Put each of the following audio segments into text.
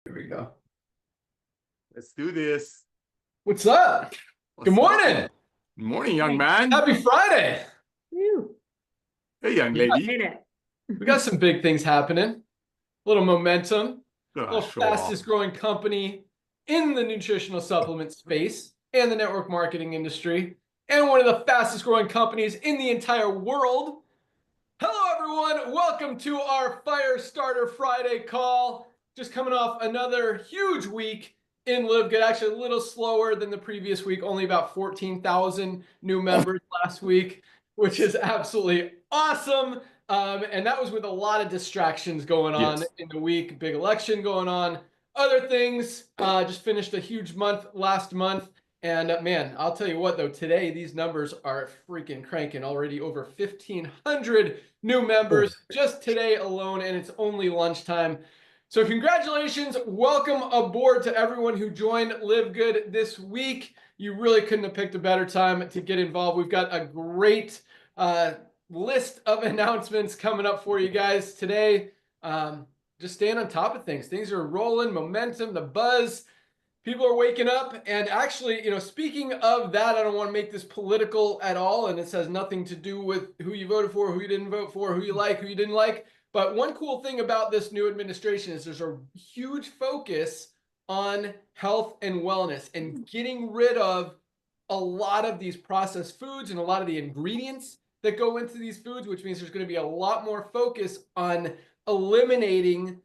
Here we go. Let's do this. What's up? Good morning. Good morning, young man. Happy Friday. Woo. Hey, young lady. We got some big things happening. A little momentum. Gosh, The fastest growing company in the nutritional supplement space and the network marketing industry, and one of the fastest growing companies in the entire world. Hello, everyone. Welcome to our Firestarter Friday call. Just coming off another huge week in LiveGood. Actually, a little slower than the previous week. Only about 14,000 new members last week, which is absolutely awesome. And that was with a lot of distractions going on in the week. Big election going on. Other things. Just finished a huge month last month. And man, I'll tell you what, though, today these numbers are freaking cranking. Already over 1,500 new members just today alone, and it's only lunchtime. So congratulations. Welcome aboard to everyone who joined LiveGood this week. You really couldn't have picked a better time to get involved. We've got a great list of announcements coming up for you guys today. Just staying on top of things. Things are rolling, momentum, the buzz. People are waking up, and actually, speaking of that, I don't want to make this political at all, and this has nothing to do with who you voted for, who you didn't vote for, who you like, who you didn't like. But one cool thing about this new administration is there's a huge focus on health and wellness and getting rid of a lot of these processed foods and a lot of the ingredients that go into these foods, which means there's going to be a lot more focus on eliminating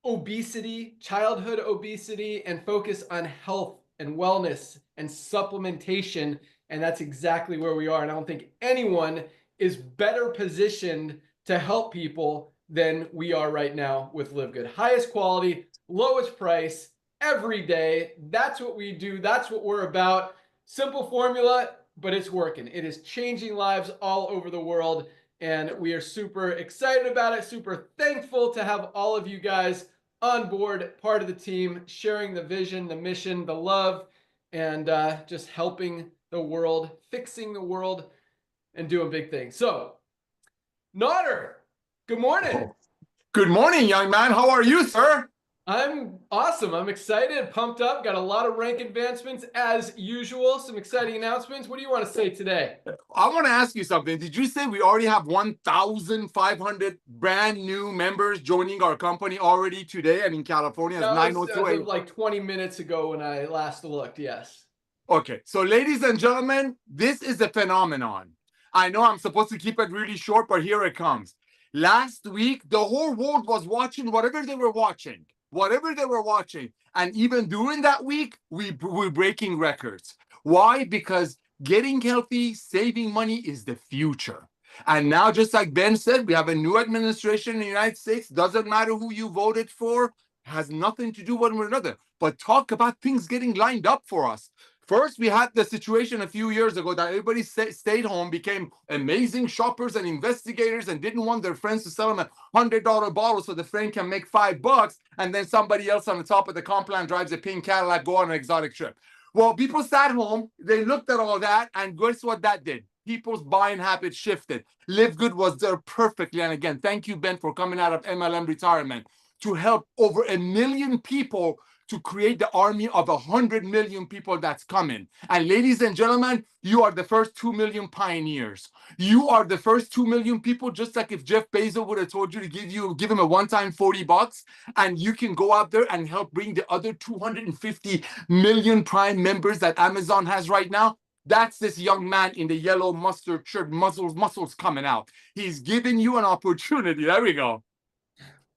obesity, childhood obesity, and focus on health and wellness and supplementation. And that's exactly where we are. And I don't think anyone is better positioned to help people than we are right now with LiveGood. Highest quality, lowest price, every day. That's what we do. That's what we're about. Simple formula, but it's working. It is changing lives all over the world. And we are super excited about it, super thankful to have all of you guys on board, part of the team, sharing the vision, the mission, the love, and just helping the world, fixing the world, and doing big things. So, Nodder, good morning. Good morning, young man. How are you, sir? I'm awesome. I'm excited, pumped up, got a lot of rank advancements as usual, some exciting announcements. What do you want to say today? I want to ask you something. Did you say we already have 1,500 brand new members joining our company already today? And in California, it's 9:02 a.m. Like 20 minutes ago when I last looked, yes. Okay, so ladies and gentlemen, this is a phenomenon. I know I'm supposed to keep it really short, but here it comes. Last week, the whole world was watching whatever they were watching. And even during that week, we're breaking records. Why? Because getting healthy, saving money is the future. And now, just like Ben said, we have a new administration in the United States. Doesn't matter who you voted for, has nothing to do with one another. But talk about things getting lined up for us. First, we had the situation a few years ago that everybody stayed home, became amazing shoppers and investigators, and didn't want their friends to sell them a $100 bottle so the friend can make $5, and then somebody else on the top of the compound drives a pink Cadillac, go on an exotic trip. Well, people sat home, they looked at all that, and guess what that did? People's buying habits shifted. LiveGood was there perfectly, and again, thank you, Ben, for coming out of MLM retirement to help over 1 million people to create the army of 100 million people that's coming. And ladies and gentlemen, you are the first 2 million pioneers. You are the first 2 million people, just like if Jeff Bezos would have told you to give him a one-time $40, and you can go out there and help bring the other 250 million Prime members that Amazon has right now. That's this young man in the yellow mustard shirt, muscles coming out. He's giving you an opportunity. There we go.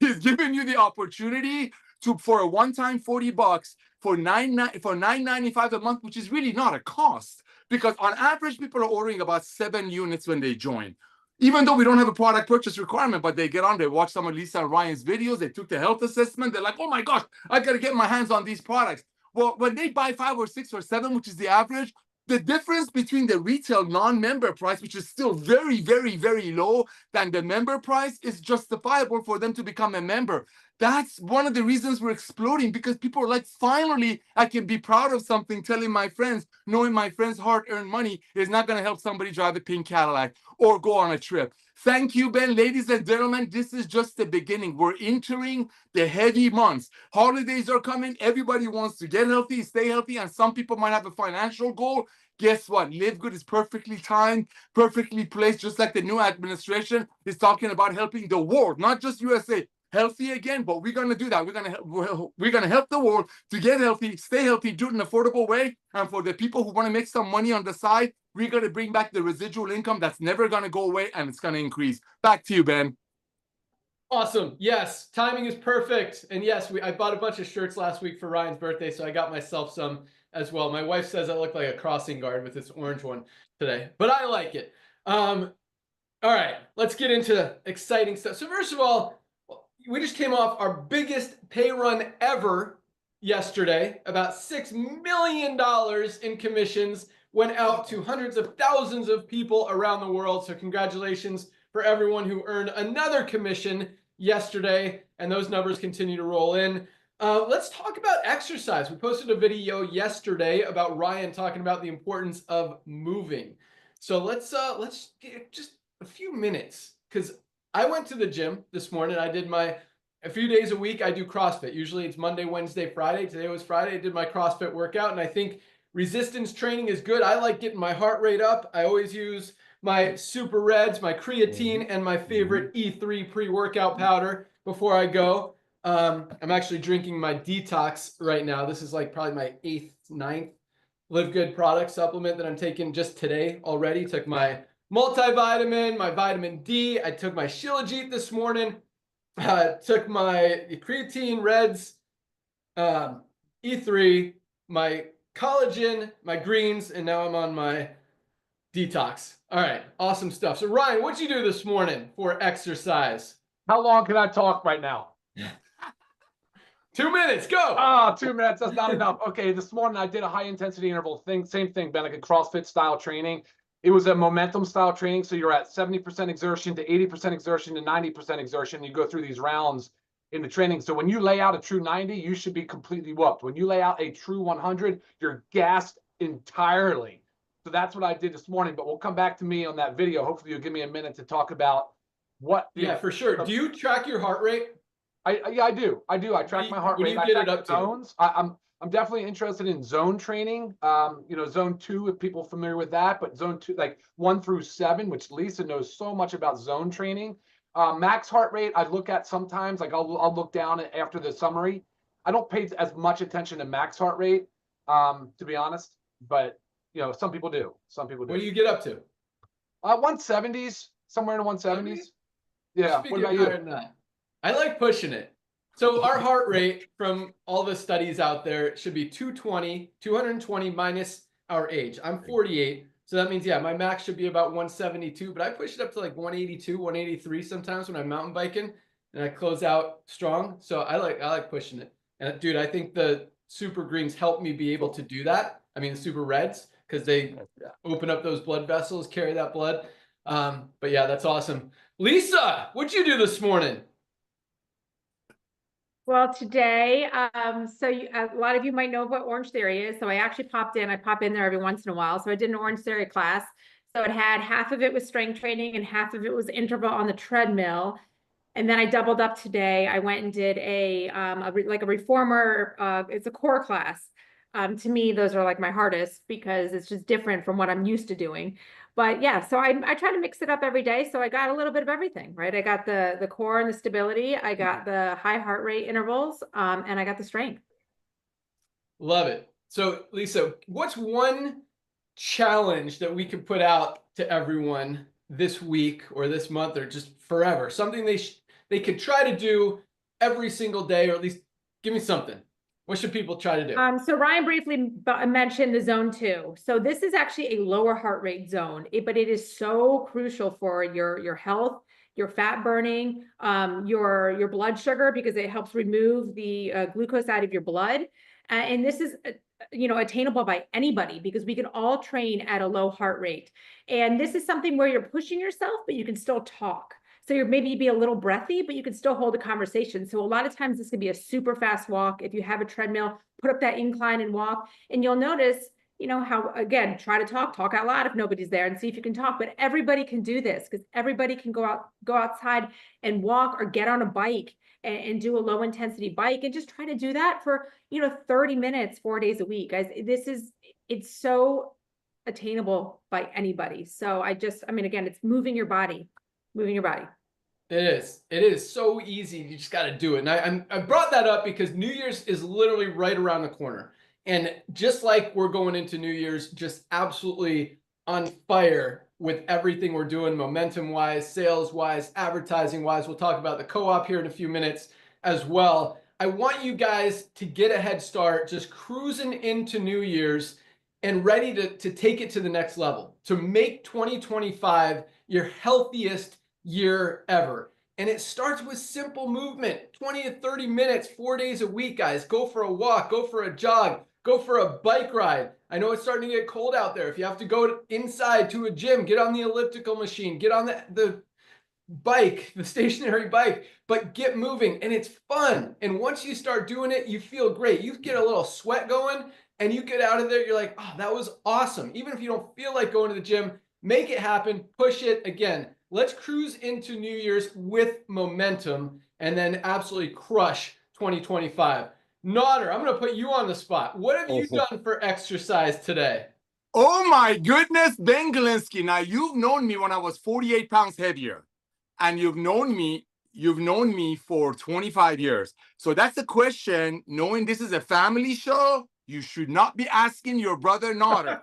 He's giving you the opportunity for a one-time $40 for $9.95 a month, which is really not a cost, because on average people are ordering about 7 units when they join. Even though we don't have a product purchase requirement, but they get on, they watch some of Lisa and Ryan's videos, they took the health assessment, they're like, oh my gosh, I gotta get my hands on these products. Well, when they buy 5 or 6 or 7, which is the average, the difference between the retail non-member price, which is still very, very, very low, than the member price, is justifiable for them to become a member. That's one of the reasons we're exploding, because people are like, finally, I can be proud of something, telling my friends, knowing my friends' hard-earned money is not going to help somebody drive a pink Cadillac or go on a trip. Thank you, Ben. Ladies and gentlemen, this is just the beginning. We're entering the heavy months. Holidays are coming. Everybody wants to get healthy, stay healthy, and some people might have a financial goal. Guess what? Live Good is perfectly timed, perfectly placed, just like the new administration is talking about helping the world, not just USA. Healthy again, but we're gonna do that. We're gonna help the world to get healthy, stay healthy, do it in an affordable way. And for the people who want to make some money on the side, we're gonna bring back the residual income that's never gonna go away, and it's gonna increase. Back to you, Ben. Awesome. Yes, timing is perfect. And yes, I bought a bunch of shirts last week for Ryan's birthday, so I got myself some as well. My wife says I look like a crossing guard with this orange one today, but I like it. All right, let's get into exciting stuff. So first of all, we just came off our biggest pay run ever yesterday. About $6 million in commissions went out to hundreds of thousands of people around the world. So congratulations for everyone who earned another commission yesterday. And those numbers continue to roll in. Let's talk about exercise. We posted a video yesterday about Ryan talking about the importance of moving. So let's get just a few minutes, because I went to the gym this morning. I did a few days a week, I do CrossFit. Usually it's Monday, Wednesday, Friday. Today was Friday. I did my CrossFit workout, and I think resistance training is good. I like getting my heart rate up. I always use my Super Reds, my creatine, and my favorite E3 pre-workout powder before I go. I'm actually drinking my detox right now. This is like probably my 8th, 9th LiveGood product supplement that I'm taking just today already. Took my multivitamin, my vitamin D. I took my Shilajit this morning. Took my creatine, Reds, E3, my collagen, my greens, and now I'm on my detox. All right, awesome stuff. So Ryan, what'd you do this morning for exercise? How long can I talk right now? 2 minutes, go. 2 minutes, that's not enough. Okay, this morning I did a high intensity interval thing, same thing, Ben, like a CrossFit style training. It was a momentum style training, so you're at 70% exertion to 80% exertion to 90% exertion. You go through these rounds in the training. So when you lay out a true 90, you should be completely whooped. When you lay out a true 100, you're gassed entirely. So that's what I did this morning, but we'll come back to me on that video. Hopefully you'll give me a minute to talk about what. Yeah, for sure. Do you track your heart rate? Yeah, I do. I track my heart rate. What do you get it up to? Zones. I'm definitely interested in zone training. Zone 2, if people are familiar with that, but zone 2, like 1 through 7, which Lisa knows so much about zone training. Max heart rate, I look at sometimes, like I'll look down after the summary. I don't pay as much attention to max heart rate, to be honest, but some people do. Some people do. What do you get up to? 170s, somewhere in the 170s. Yeah. What about you? I like pushing it. So our heart rate from all the studies out there should be 220 minus our age. I'm 48. So that means, yeah, my max should be about 172, but I push it up to like 182, 183 sometimes when I'm mountain biking, and I close out strong. So I like pushing it. And dude, I think the Super Greens help me be able to do that. I mean, the Super Reds, because they open up those blood vessels, carry that blood. But yeah, that's awesome. Lisa, what'd you do this morning? Well, today, a lot of you might know what Orange Theory is. So I actually pop in there every once in a while. So I did an Orange Theory class. So it had half of it was strength training and half of it was interval on the treadmill. And then I doubled up today. I went and did a reformer, it's a core class. To me, those are like my hardest because it's just different from what I'm used to doing. But yeah, so I try to mix it up every day. So I got a little bit of everything, right? I got the core and the stability. I got the high heart rate intervals, and I got the strength. Love it. So Lisa, what's one challenge that we could put out to everyone this week or this month or just forever? Something they could try to do every single day, or at least give me something. What should people try to do? So Ryan briefly mentioned the zone 2. So this is actually a lower heart rate zone, but it is so crucial for your health, your fat burning, your blood sugar, because it helps remove the glucose out of your blood. And this is attainable by anybody, because we can all train at a low heart rate. And this is something where you're pushing yourself, but you can still talk. So you're maybe be a little breathy, but you can still hold a conversation. So a lot of times this can be a super fast walk. If you have a treadmill, put up that incline and walk, and you'll notice, you know, how, again, try to talk out loud if nobody's there and see if you can talk, but everybody can do this because everybody can go outside and walk or get on a bike and do a low intensity bike and just try to do that for, you know, 30 minutes, 4 days a week. Guys, it's so attainable by anybody. So I mean, again, it's moving your body. It is. It is so easy. You just got to do it. And I brought that up because New Year's is literally right around the corner. And just like we're going into New Year's, just absolutely on fire with everything we're doing, momentum-wise, sales-wise, advertising-wise. We'll talk about the co-op here in a few minutes as well. I want you guys to get a head start, just cruising into New Year's and ready to take it to the next level, to make 2025 your healthiest year ever. And it starts with simple movement, 20 to 30 minutes, 4 days a week, guys. Go for a walk, go for a jog, go for a bike ride. I know it's starting to get cold out there. If you have to go inside to a gym, get on the elliptical machine, get on the bike, the stationary bike, but get moving, and it's fun. And once you start doing it, you feel great. You get a little sweat going and you get out of there, you're like, oh, that was awesome. Even if you don't feel like going to the gym, make it happen, push it. Again, let's cruise into New Year's with momentum and then absolutely crush 2025. Nodder, I'm going to put you on the spot. What have you done for exercise today? Oh my goodness, Ben Glinsky. Now, you've known me when I was 48 pounds heavier, and you've known me for 25 years. So that's the question. Knowing this is a family show, you should not be asking your brother Nodder.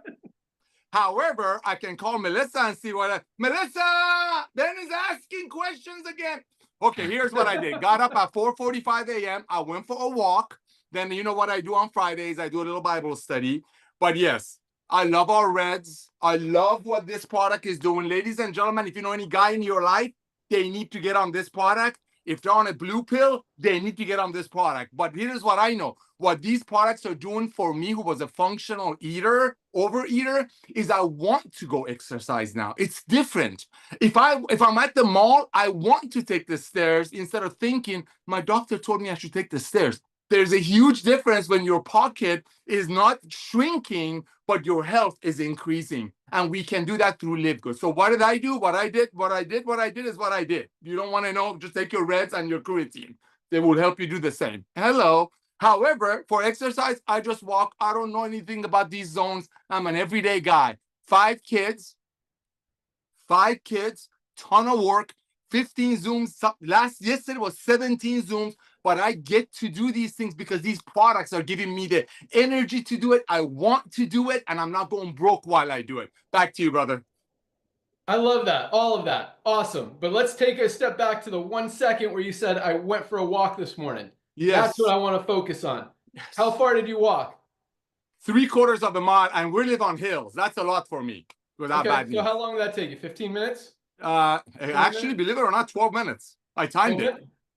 However, I can call Melissa and see Melissa, Ben is asking questions again. Okay, here's what I did. Got up at 4:45 a.m. I went for a walk. Then you know what I do on Fridays? I do a little Bible study. But yes, I love our Reds. I love what this product is doing. Ladies and gentlemen, if you know any guy in your life, they need to get on this product. If they're on a blue pill, they need to get on this product. But here's what I know. What these products are doing for me, who was a functional overeater, is I want to go exercise now. It's different. If I'm at the mall, I want to take the stairs instead of thinking, my doctor told me I should take the stairs. There's a huge difference when your pocket is not shrinking, but your health is increasing. And we can do that through LiveGood. So what did I do? What I did is what I did. You don't want to know, just take your Reds and your creatine. They will help you do the same. Hello. However, for exercise, I just walk. I don't know anything about these zones. I'm an everyday guy. 5 kids, ton of work, 15 Zooms. Yesterday was 17 Zooms. But I get to do these things because these products are giving me the energy to do it. I want to do it, and I'm not going broke while I do it. Back to you, brother. I love that. All of that. Awesome. But let's take a step back to the 1 second where you said, I went for a walk this morning. Yes. That's what I want to focus on. Yes. How far did you walk? 3/4 of a mile, and we live on hills. That's a lot for me without bad news. So how long did that take you? 15 minutes? Actually, believe it or not, 12 minutes. I timed it.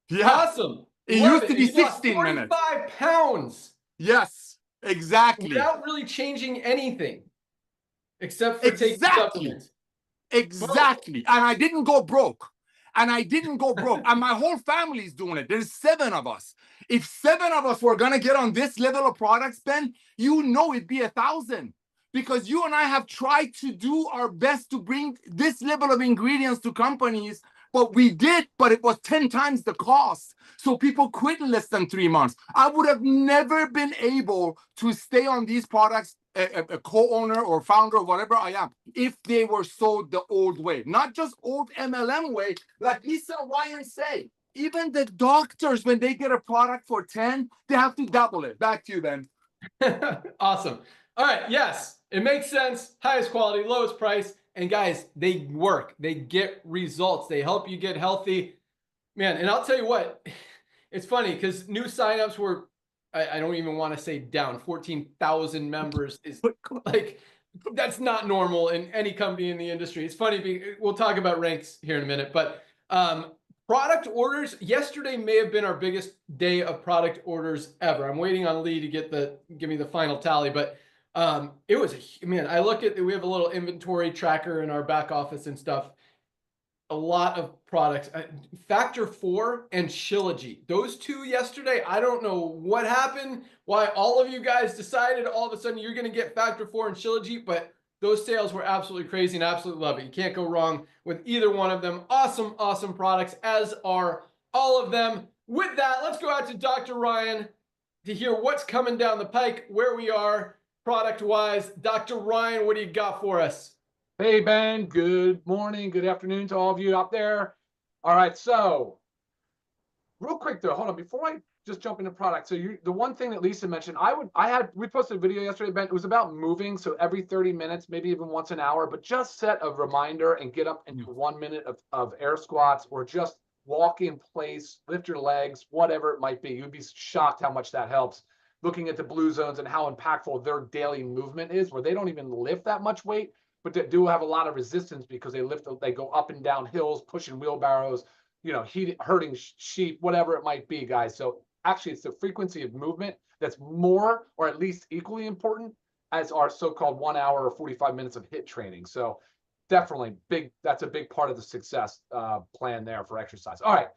Yeah. Awesome. It used to be 16 minutes. 45 pounds. Yes, exactly. Without really changing anything, except for taking supplements. Exactly. And I didn't go broke. And my whole family's doing it. There's 7 of us. If 7 of us were going to get on this level of products, Ben, you know it'd be 1,000. Because you and I have tried to do our best to bring this level of ingredients to companies. But we did, but it was 10 times the cost. So people quit in less than 3 months. I would have never been able to stay on these products, a co-owner or founder or whatever I am, if they were sold the old way. Not just old MLM way, like Lisa and Ryan say. Even the doctors, when they get a product for 10, they have to double it. Back to you, Ben. Awesome. All right. Yes, it makes sense. Highest quality, lowest price. And guys, they work. They get results. They help you get healthy. Man, and I'll tell you what, it's funny because new signups were, I don't even want to say down, 14,000 members is like, that's not normal in any company in the industry. It's funny, we'll talk about ranks here in a minute, but product orders, yesterday may have been our biggest day of product orders ever. I'm waiting on Lee to give me the final tally, but it was, man, I look at, we have a little inventory tracker in our back office and stuff. a lot of products. Factor 4 and Shilajit. Those two yesterday, I don't know what happened, why all of you guys decided all of a sudden you're going to get Factor 4 and Shilajit, but those sales were absolutely crazy and absolutely love it. You can't go wrong with either one of them. Awesome, awesome products, as are all of them. With that, let's go out to Dr. Ryan to hear what's coming down the pike, where we are product-wise. Dr. Ryan, what do you got for us? Hey, Ben, good morning, good afternoon to all of you out there. All right, so real quick though, hold on, before I just jump into product. So the one thing that Lisa mentioned, we posted a video yesterday, Ben, it was about moving. So every 30 minutes, maybe even once an hour, but just set a reminder and get up and do 1 minute of air squats, or just walk in place, lift your legs, whatever it might be. You'd be shocked how much that helps. Looking at the blue zones and how impactful their daily movement is, where they don't even lift that much weight, but they do have a lot of resistance because they go up and down hills, pushing wheelbarrows, herding sheep, whatever it might be, guys. So actually, it's the frequency of movement that's more, or at least equally important, as our so-called 1 hour or 45 minutes of HIIT training. So definitely that's a big part of the success plan there for exercise. All right.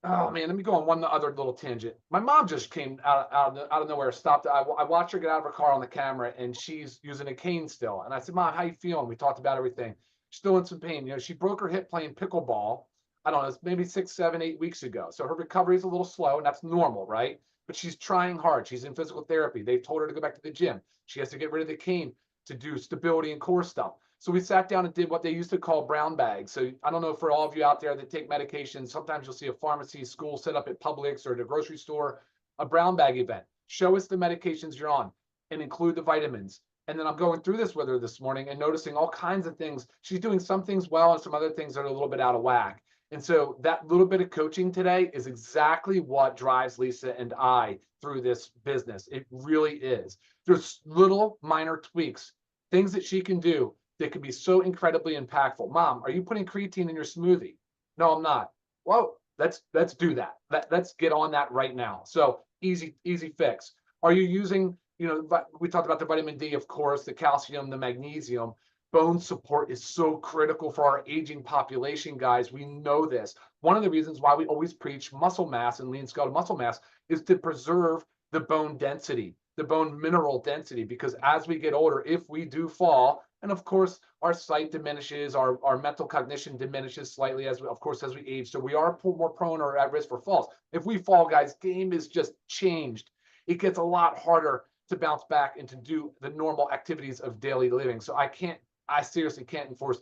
Oh man, let me go on one other little tangent. My mom just came out of nowhere, stopped. I watched her get out of her car on the camera, and she's using a cane still. And I said, Mom, how you feeling? We talked about everything. She's still in some pain. She broke her hip playing pickleball. I don't know, it's maybe 6, 7, 8 weeks ago. So her recovery is a little slow, and that's normal, right? But she's trying hard. She's in physical therapy. They've told her to go back to the gym. She has to get rid of the cane to do stability and core stuff. So we sat down and did what they used to call brown bags. So I don't know, for all of you out there that take medications, sometimes you'll see a pharmacy, school set up at Publix or at a grocery store, a brown bag event. Show us the medications you're on and include the vitamins. And then I'm going through this with her this morning and noticing all kinds of things. She's doing some things well and some other things that are a little bit out of whack. And so that little bit of coaching today is exactly what drives Lisa and I through this business. It really is. There's little minor tweaks, things that she can do that can be so incredibly impactful. Mom, are you putting creatine in your smoothie? No, I'm not. Well, let's do that. Let's get on that right now. So easy fix. Are you using, we talked about the vitamin D, of course, the calcium, the magnesium. Bone support is so critical for our aging population, guys. We know this. One of the reasons why we always preach muscle mass and lean skeletal muscle mass is to preserve the bone density, the bone mineral density, because as we get older, if we do fall, and of course, our sight diminishes, our mental cognition diminishes slightly as we age. So we are more prone or at risk for falls. If we fall, guys, game is just changed. It gets a lot harder to bounce back and to do the normal activities of daily living. So I seriously can't enforce.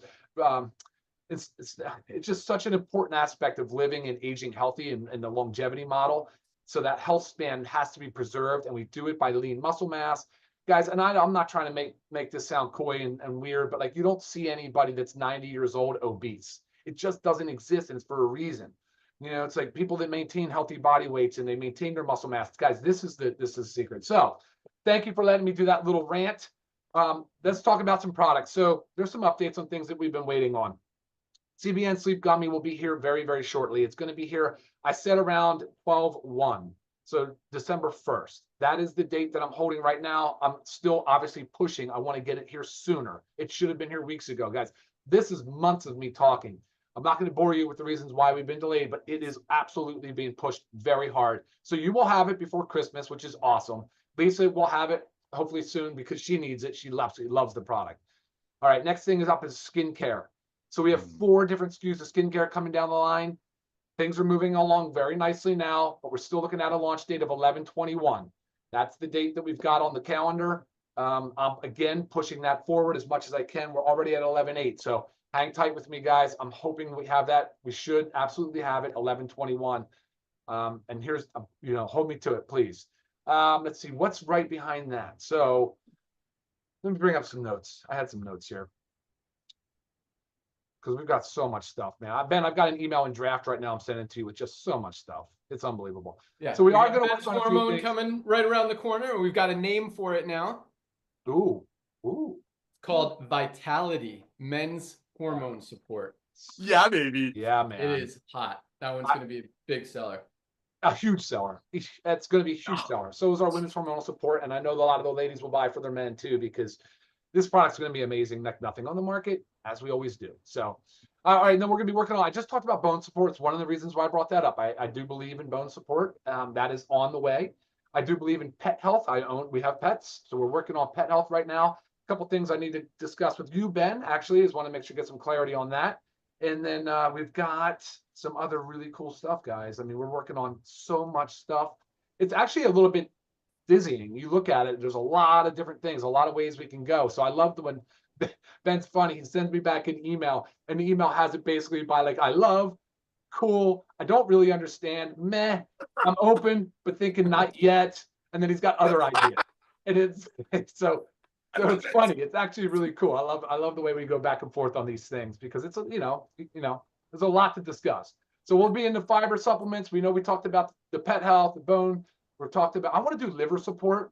It's just such an important aspect of living and aging healthy and the longevity model. So that health span has to be preserved, and we do it by lean muscle mass. Guys, and I'm not trying to make this sound coy and weird, but you don't see anybody that's 90 years old obese. It just doesn't exist, and it's for a reason. It's like people that maintain healthy body weights and they maintain their muscle mass. Guys, this is the secret. So thank you for letting me do that little rant. Let's talk about some products. So there's some updates on things that we've been waiting on. CBN Sleep Gummy will be here very, very shortly. It's going to be here, I said, around 12/1. So December 1st, that is the date that I'm holding right now. I'm still obviously pushing. I want to get it here sooner. It should have been here weeks ago, guys. This is months of me talking. I'm not going to bore you with the reasons why we've been delayed, but it is absolutely being pushed very hard. So you will have it before Christmas, which is awesome. Lisa will have it hopefully soon because she needs it. She loves the product. All right, next thing is up is skincare. So we have 4 different SKUs of skincare coming down the line. Things are moving along very nicely now, but we're still looking at a launch date of 11/21. That's the date that we've got on the calendar. I'm again pushing that forward as much as I can. We're already at 11/8, so hang tight with me, guys. I'm hoping we have that. We should absolutely have it 11/21. And here's, hold me to it, please. Let's see what's right behind that. So let me bring up some notes. I had some notes here, because we've got so much stuff, man. Ben, I've got an email in draft right now I'm sending to you with just so much stuff. It's unbelievable. Yeah. So we are got going to men's work on a few hormone things. coming right around the corner. We've got a name for it now. Ooh. It's called Vitality Men's Hormone Support. Yeah, baby. Yeah, man. It is hot. That one's going to be a big seller. A huge seller. That's going to be a huge seller. So is our women's hormonal support. And I know a lot of the ladies will buy for their men too, because this product's going to be amazing. Nothing on the market, as we always do. So, all right, and then we're going to be working on, I just talked about bone support. It's one of the reasons why I brought that up. I do believe in bone support. That is on the way. I do believe in pet health. We have pets, so we're working on pet health right now. A couple things I need to discuss with you, Ben, actually, is want to make sure get some clarity on that. And then we've got some other really cool stuff, guys. I mean, we're working on so much stuff. It's actually a little bit dizzying. You look at it, there's a lot of different things, a lot of ways we can go. So I love when Ben's funny. He sends me back an email, and the email has it basically by like, I love, cool, I don't really understand, meh, I'm open, but thinking not yet. And then he's got other ideas. And it's so it's funny. It's actually really cool. I love the way we go back and forth on these things, because it's there's a lot to discuss. So we'll be into fiber supplements. We know we talked about the pet health, the bone. We're talked about. I want to do liver support.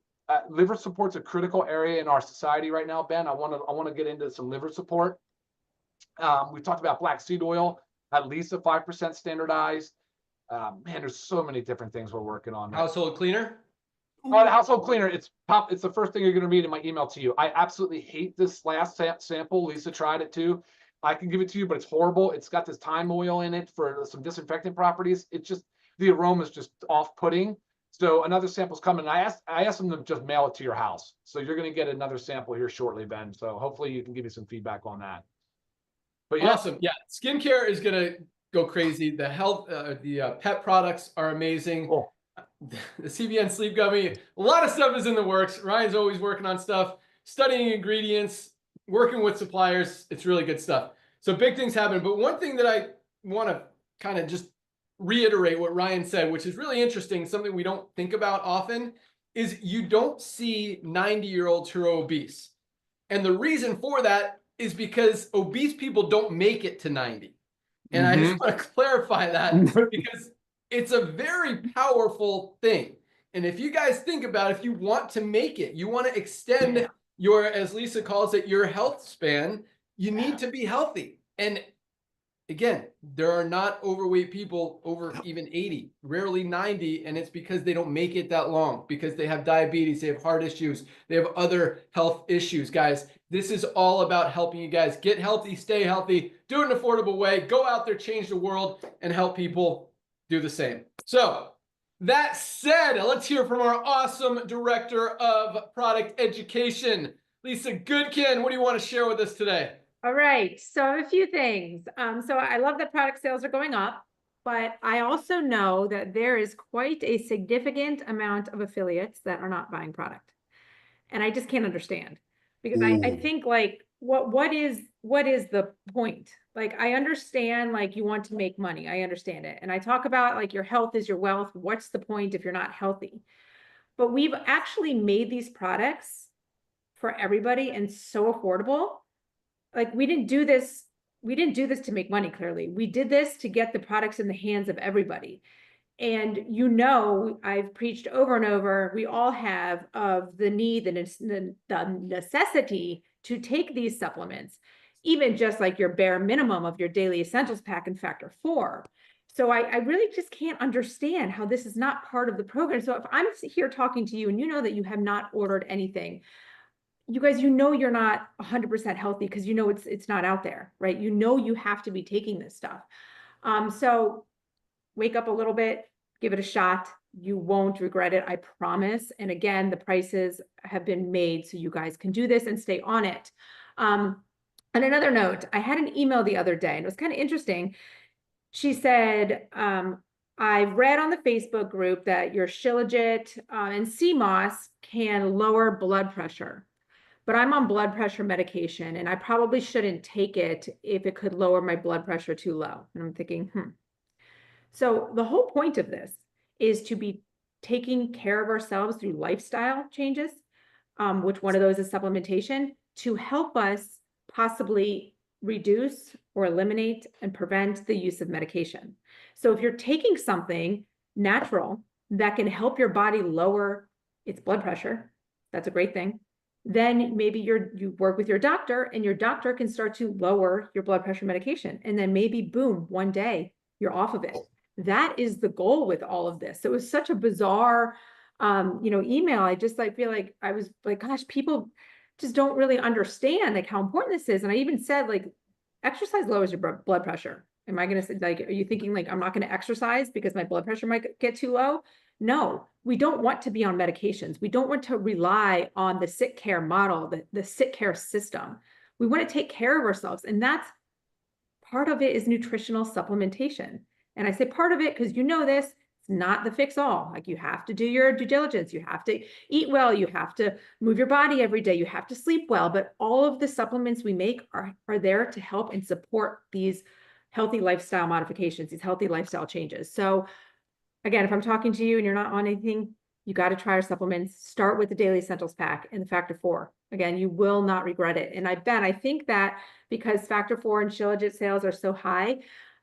Liver support's a critical area in our society right now, Ben. I want to get into some liver support. We talked about black seed oil, at least a 5% standardized. Man, there's so many different things we're working on. Household cleaner. Oh, the household cleaner. It's the first thing you're going to read in my email to you. I absolutely hate this last sample. Lisa tried it too. I can give it to you, but it's horrible. It's got this thyme oil in it for some disinfectant properties. It's just, the aroma is just off-putting. So another sample's coming. I asked them to just mail it to your house. So you're going to get another sample here shortly, Ben. So hopefully you can give me some feedback on that. But yeah. Awesome. Yeah. Skincare is going to go crazy. The health, pet products are amazing. Cool. The CBN sleep gummy, a lot of stuff is in the works. Ryan's always working on stuff, studying ingredients, working with suppliers. It's really good stuff. So big things happen. But one thing that I want to kind of just reiterate what Ryan said, which is really interesting, something we don't think about often, is you don't see 90-year-olds who are obese. And the reason for that is because obese people don't make it to 90. And I just want to clarify that, because it's a very powerful thing. And if you guys think about it, if you want to make it, you want to extend your, as Lisa calls it, your health span, you need to be healthy. And again, there are not overweight people over even 80, rarely 90. And it's because they don't make it that long, because they have diabetes, they have heart issues, they have other health issues. Guys, this is all about helping you guys get healthy, stay healthy, do it in an affordable way, go out there, change the world, and help people do the same. So that said, let's hear from our awesome director of product education, Lisa Goodkin. What do you want to share with us today? All right, so I have a few things. So I love that product sales are going up, but I also know that there is quite a significant amount of affiliates that are not buying product. And I just can't understand, because I think, like, what is the point? Like, I understand, like, you want to make money. I understand it. And I talk about, like, your health is your wealth. What's the point if you're not healthy? But we've actually made these products for everybody and so affordable. Like, we didn't do this to make money, clearly. We did this to get the products in the hands of everybody. And I've preached over and over, we all have, of the need, the necessity to take these supplements, even just like your bare minimum of your daily essentials pack and factor 4. So I really just can't understand how this is not part of the program. So if I'm here talking to you and you know that you have not ordered anything, you guys, you're not 100% healthy, because it's not out there, right? You have to be taking this stuff. So wake up a little bit, give it a shot. You won't regret it, I promise. And again, the prices have been made so you guys can do this and stay on it. On another note, I had an email the other day, and it was kind of interesting. She said, I read on the Facebook group that your Shilajit and CMOS can lower blood pressure, but I'm on blood pressure medication, and I probably shouldn't take it if it could lower my blood pressure too low. And I'm thinking, So the whole point of this is to be taking care of ourselves through lifestyle changes, which one of those is supplementation, to help us possibly reduce or eliminate and prevent the use of medication. So if you're taking something natural that can help your body lower its blood pressure, that's a great thing. Then maybe you work with your doctor, and your doctor can start to lower your blood pressure medication. And then maybe, boom, one day you're off of it. That is the goal with all of this. It was such a bizarre, email. I just feel like I was like, gosh, people just don't really understand like how important this is. And I even said, like, exercise lowers your blood pressure. Am I going to say, like, are you thinking like, I'm not going to exercise because my blood pressure might get too low? No, we don't want to be on medications. We don't want to rely on the sick care model, the sick care system. We want to take care of ourselves. And that's part of it is nutritional supplementation. And I say part of it because you know this, it's not the fix all. Like, you have to do your due diligence. You have to eat well. You have to move your body every day. You have to sleep well. But all of the supplements we make are there to help and support these healthy lifestyle modifications, these healthy lifestyle changes. So again, if I'm talking to you and you're not on anything, you got to try our supplements. Start with the Daily Essentials Pack and the Factor 4. Again, you will not regret it. And I think that because Factor 4 and Shilajit sales are so high,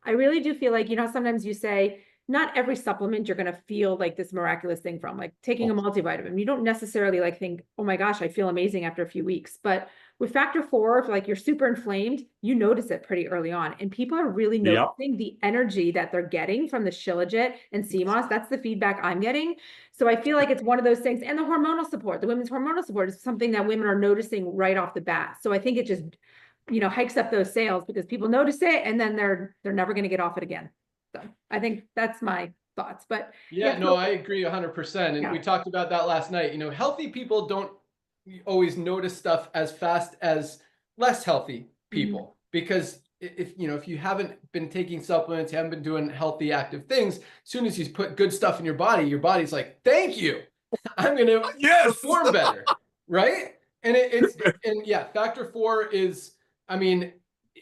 I really do feel like, sometimes you say, not every supplement you're going to feel like this miraculous thing from, like taking a multivitamin. You don't necessarily like think, oh my gosh, I feel amazing after a few weeks. But with Factor 4, if like you're super inflamed, you notice it pretty early on. And people are really noticing the energy that they're getting from the Shilajit and CMOS. That's the feedback I'm getting. So I feel like it's one of those things. And the hormonal support, the women's hormonal support is something that women are noticing right off the bat. So I think it just, hikes up those sales because people notice it and then they're never going to get off it again. So I think that's my thoughts, but yeah, no, I agree 100%. And we talked about that last night. Healthy people don't always notice stuff as fast as less healthy people, because if you haven't been taking supplements, you haven't been doing healthy, active things, as soon as you put good stuff in your body's like, thank you, I'm going to perform better. Right. And and yeah, Factor 4 is,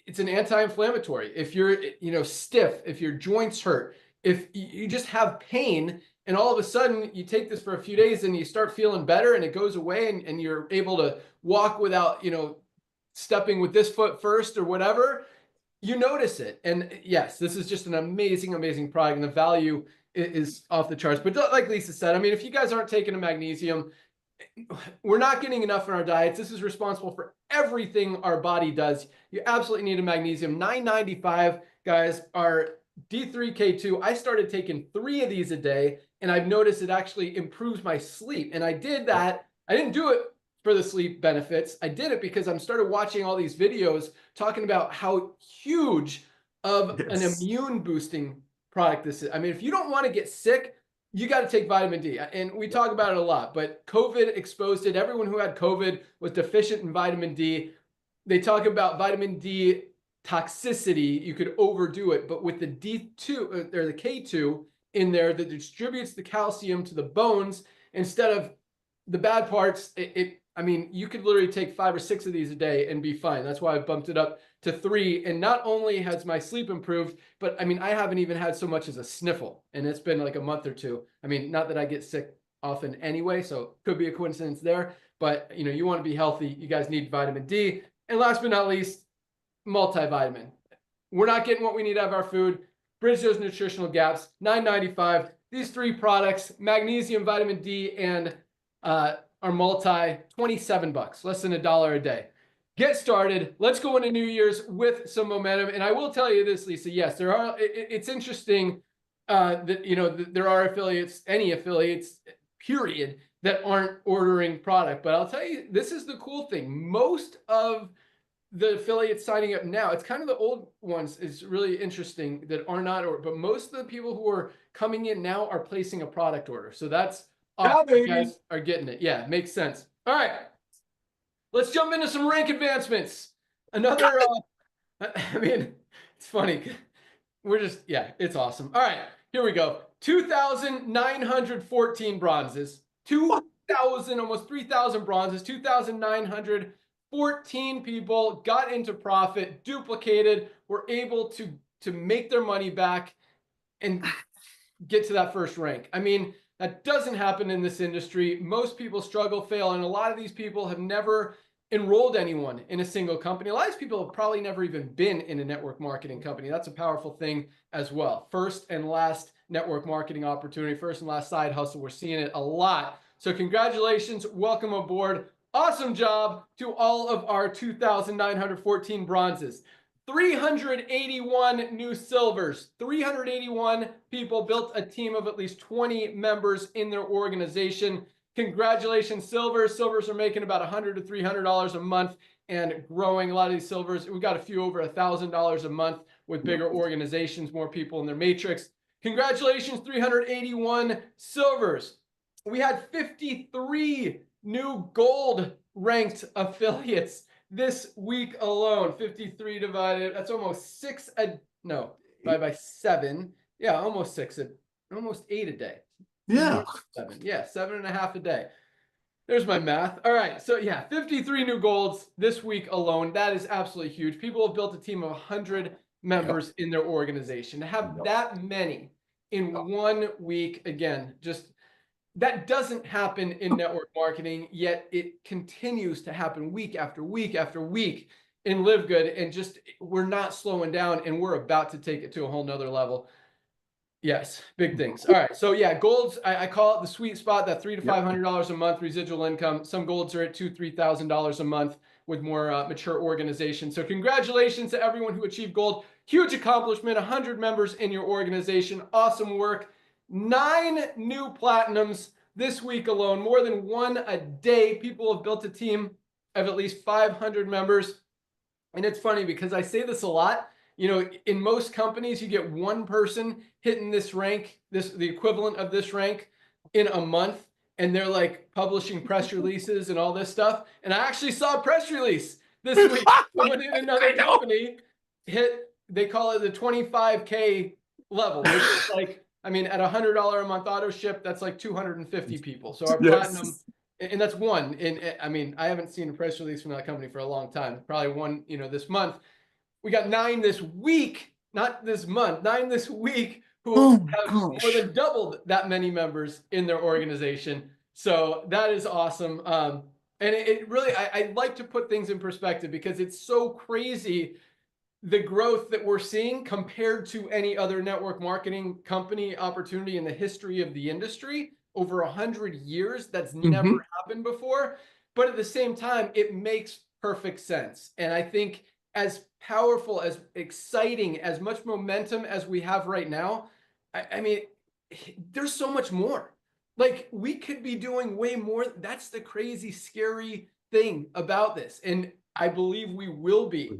it's an anti-inflammatory. If you're, stiff, if your joints hurt, if you just have pain, and all of a sudden you take this for a few days and you start feeling better and it goes away and you're able to walk without, stepping with this foot first or whatever, you notice it. And yes, this is just an amazing, amazing product, and the value is off the charts. But like Lisa said, if you guys aren't taking a magnesium, we're not getting enough in our diets. This is responsible for everything our body does. You absolutely need a magnesium. $9.95, guys, are D3K2. I started taking 3 of these a day, and I've noticed it actually improves my sleep. And I did that. I didn't do it for the sleep benefits. I did it because I started watching all these videos talking about how huge of an immune boosting product this is. If you don't want to get sick, you got to take vitamin D. And we talk about it a lot, but COVID exposed it. Everyone who had COVID was deficient in vitamin D. They talk about vitamin D toxicity. You could overdo it, but with the D2 or the K2 in there that distributes the calcium to the bones instead of the bad parts, you could literally take 5 or 6 of these a day and be fine. That's why I bumped it up to 3. And not only has my sleep improved, but I haven't even had so much as a sniffle, and it's been like a month or 2. Not that I get sick often anyway, so could be a coincidence there, but you want to be healthy. You guys need vitamin D. And last but not least, multivitamin. We're not getting what we need out of our food. Bridge those nutritional gaps. $9.95. These 3 products, magnesium, vitamin D, and our multi, $27, less than $1 a day. Get started. Let's go into New Year's with some momentum. And I will tell you this, Lisa. Yes, there are. It's interesting that there are any affiliates, period, that aren't ordering product. But I'll tell you, this is the cool thing. Most of the affiliates signing up now, it's kind of the old ones, is really interesting that are not, but most of the people who are coming in now are placing a product order. So that's awesome. You guys are getting it. Yeah, makes sense. All right. Let's jump into some rank advancements. Another, it's funny. It's awesome. All right, here we go. 2,914 bronzes, 2,000, almost 3,000 bronzes, 2,914 people got into profit, duplicated, were able to make their money back and get to that first rank. That doesn't happen in this industry. Most people struggle, fail, and a lot of these people have never enrolled anyone in a single company. A lot of these people have probably never even been in a network marketing company. That's a powerful thing as well. First and last network marketing opportunity, first and last side hustle. We're seeing it a lot. So congratulations, welcome aboard. Awesome job to all of our 2,914 bronzes. 381 new silvers, 381 people built a team of at least 20 members in their organization. Congratulations, Silvers. Silvers are making about $100 to $300 a month and growing. A lot of these Silvers, we've got a few over $1,000 a month with bigger organizations, more people in their matrix. Congratulations, 381 Silvers. We had 53 new gold ranked affiliates this week alone. 53 divided, that's almost by 7. Yeah, almost 8 a day. Yeah. 7. Yeah, 7.5 a day. There's my math. All right. So yeah, 53 new golds this week alone. That is absolutely huge. People have built a team of 100 members in their organization. To have that many in 1 week, again, just that doesn't happen in network marketing, yet it continues to happen week after week after week in LiveGood. And just, we're not slowing down, and we're about to take it to a whole nother level. Yes, big things. All right. So yeah, golds, I call it the sweet spot, that $300 to $500 a month residual income. Some golds are at $2,000 to $3,000 a month with more mature organizations. So congratulations to everyone who achieved gold. Huge accomplishment, 100 members in your organization. Awesome work. 9 new platinums this week alone, more than 1 a day. People have built a team of at least 500 members. And it's funny because I say this a lot. You know, in most companies, you get one person hitting this rank, the equivalent of this rank in a month, and they're like publishing press releases and all this stuff. And I actually saw a press release this week. Someone in another company hit, they call it the 25K level, which is like, I mean, at $100 a month auto ship, that's like 250 people. So our platinum, and that's one. And I mean, I haven't seen a press release from that company for a long time. Probably one, you know, this month. We got 9 this week, not this month, 9 this week who have more than doubled that many members in their organization. So that is awesome. And it really, I like to put things in perspective because it's so crazy, the growth that we're seeing compared to any other network marketing company opportunity in the history of the industry. Over 100 years, that's never happened before. But at the same time, it makes perfect sense. And I think as powerful, as exciting, as much momentum as we have right now, I mean, there's so much more. Like, we could be doing way more. That's the crazy, scary thing about this. And I believe we will be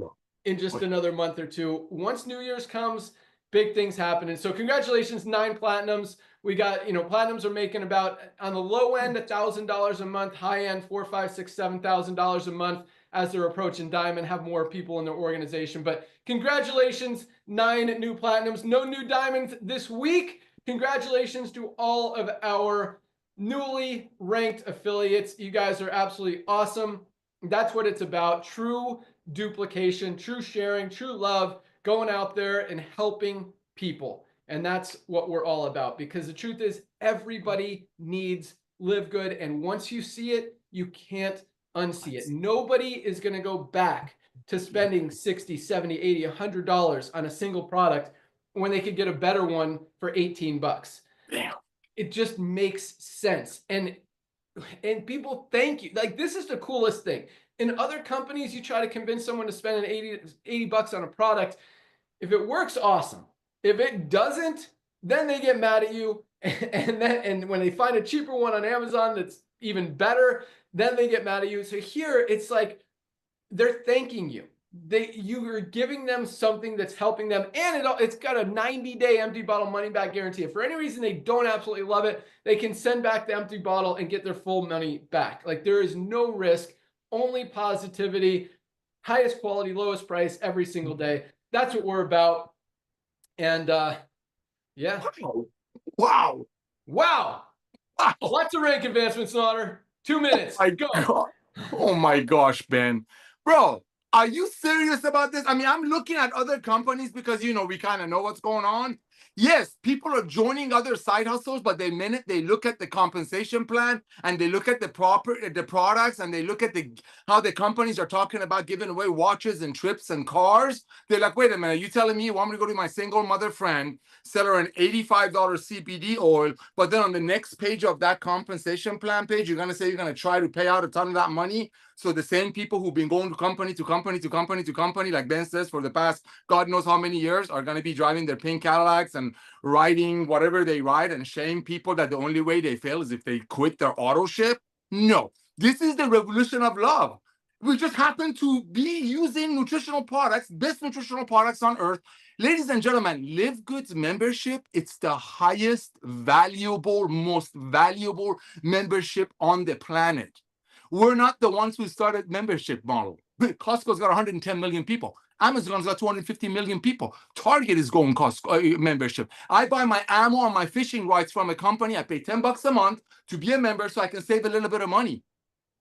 in just another month or two. Once New Year's comes, big things happen. And so congratulations, 9 platinums. We got, you know, platinums are making about, on the low end, $1,000 a month, high end, $4,000, $5,000, $6,000, $7,000 a month as they're approaching diamond, have more people in their organization. But congratulations, 9 new platinums, no new diamonds this week. Congratulations to all of our newly ranked affiliates. You guys are absolutely awesome. That's what it's about. True duplication, true sharing, true love, going out there and helping people. And that's what we're all about, because the truth is everybody needs LiveGood. And once you see it, you can't unsee it. Nobody is going to go back to spending $60, $70, $80, $100 on a single product when they could get a better one for 18 bucks. Damn. It just makes sense. And people thank you. Like, this is the coolest thing. In other companies, you try to convince someone to spend an 80 bucks on a product. If it works, awesome. If it doesn't, then they get mad at you. And when they find a cheaper one on Amazon that's even better, then they get mad at you. So here it's like they're thanking you. You are giving them something that's helping them, and it's got a 90-day empty bottle money back guarantee. If for any reason they don't absolutely love it, they can send back the empty bottle and get their full money back. Like, there is no risk, only positivity, highest quality, lowest price every single day. That's what we're about. And yeah. Wow. Lots of rank advancements, Slaughter. 2 minutes. Go. Oh my gosh, Ben. Bro, are you serious about this? I mean, I'm looking at other companies because, you know, we kind of know what's going on. Yes, people are joining other side hustles, but the minute they look at the compensation plan and they look at the products and they look at how the companies are talking about giving away watches and trips and cars, they're like, wait a minute, you telling me you want me to go to my single mother friend, sell her an $85 CBD oil, but then on the next page of that compensation plan page, you're going to say you're going to try to pay out a ton of that money? So the same people who've been going to company to company to company to company, like Ben says, for the past God knows how many years, are going to be driving their pink Cadillacs products and writing whatever they write and shame people that the only way they fail is if they quit their auto ship. No, this is the revolution of love. We just happen to be using nutritional products, best nutritional products on earth. Ladies and gentlemen, LiveGood's membership, it's the highest valuable, most valuable membership on the planet. We're not the ones who started membership model. Costco's got 110 million people. Amazon's got 250 million people. Target is going Costco membership. I buy my ammo and my fishing rights from a company. I pay $10 a month to be a member so I can save a little bit of money.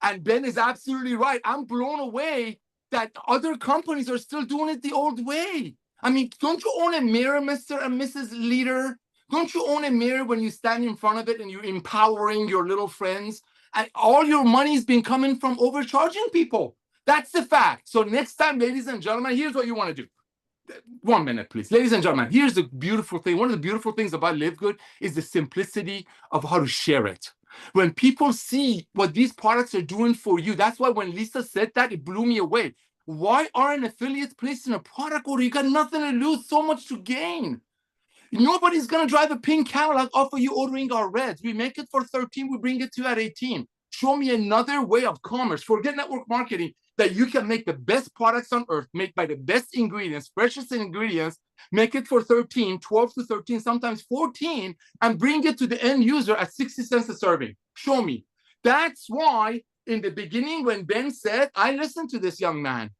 And Ben is absolutely right. I'm blown away that other companies are still doing it the old way. I mean, don't you own a mirror, Mr. and Mrs. Leader? Don't you own a mirror when you stand in front of it and you're empowering your little friends? And all your money's been coming from overcharging people. That's the fact. So next time, ladies and gentlemen, here's what you want to do. 1 minute, please. Ladies and gentlemen, here's the beautiful thing. One of the beautiful things about LiveGood is the simplicity of how to share it. When people see what these products are doing for you, that's why when Lisa said that, it blew me away. Why aren't affiliates placing a product order? You got nothing to lose, so much to gain. Nobody's going to drive a pink Cadillac off of you ordering our reds. We make it for 13, we bring it to you at 18. Show me another way of commerce. Forget network marketing, that you can make the best products on earth, made by the best ingredients, freshest ingredients, make it for 13, 12 to 13, sometimes 14, and bring it to the end user at 60 cents a serving. Show me. That's why in the beginning when Ben said, I listened to this young man.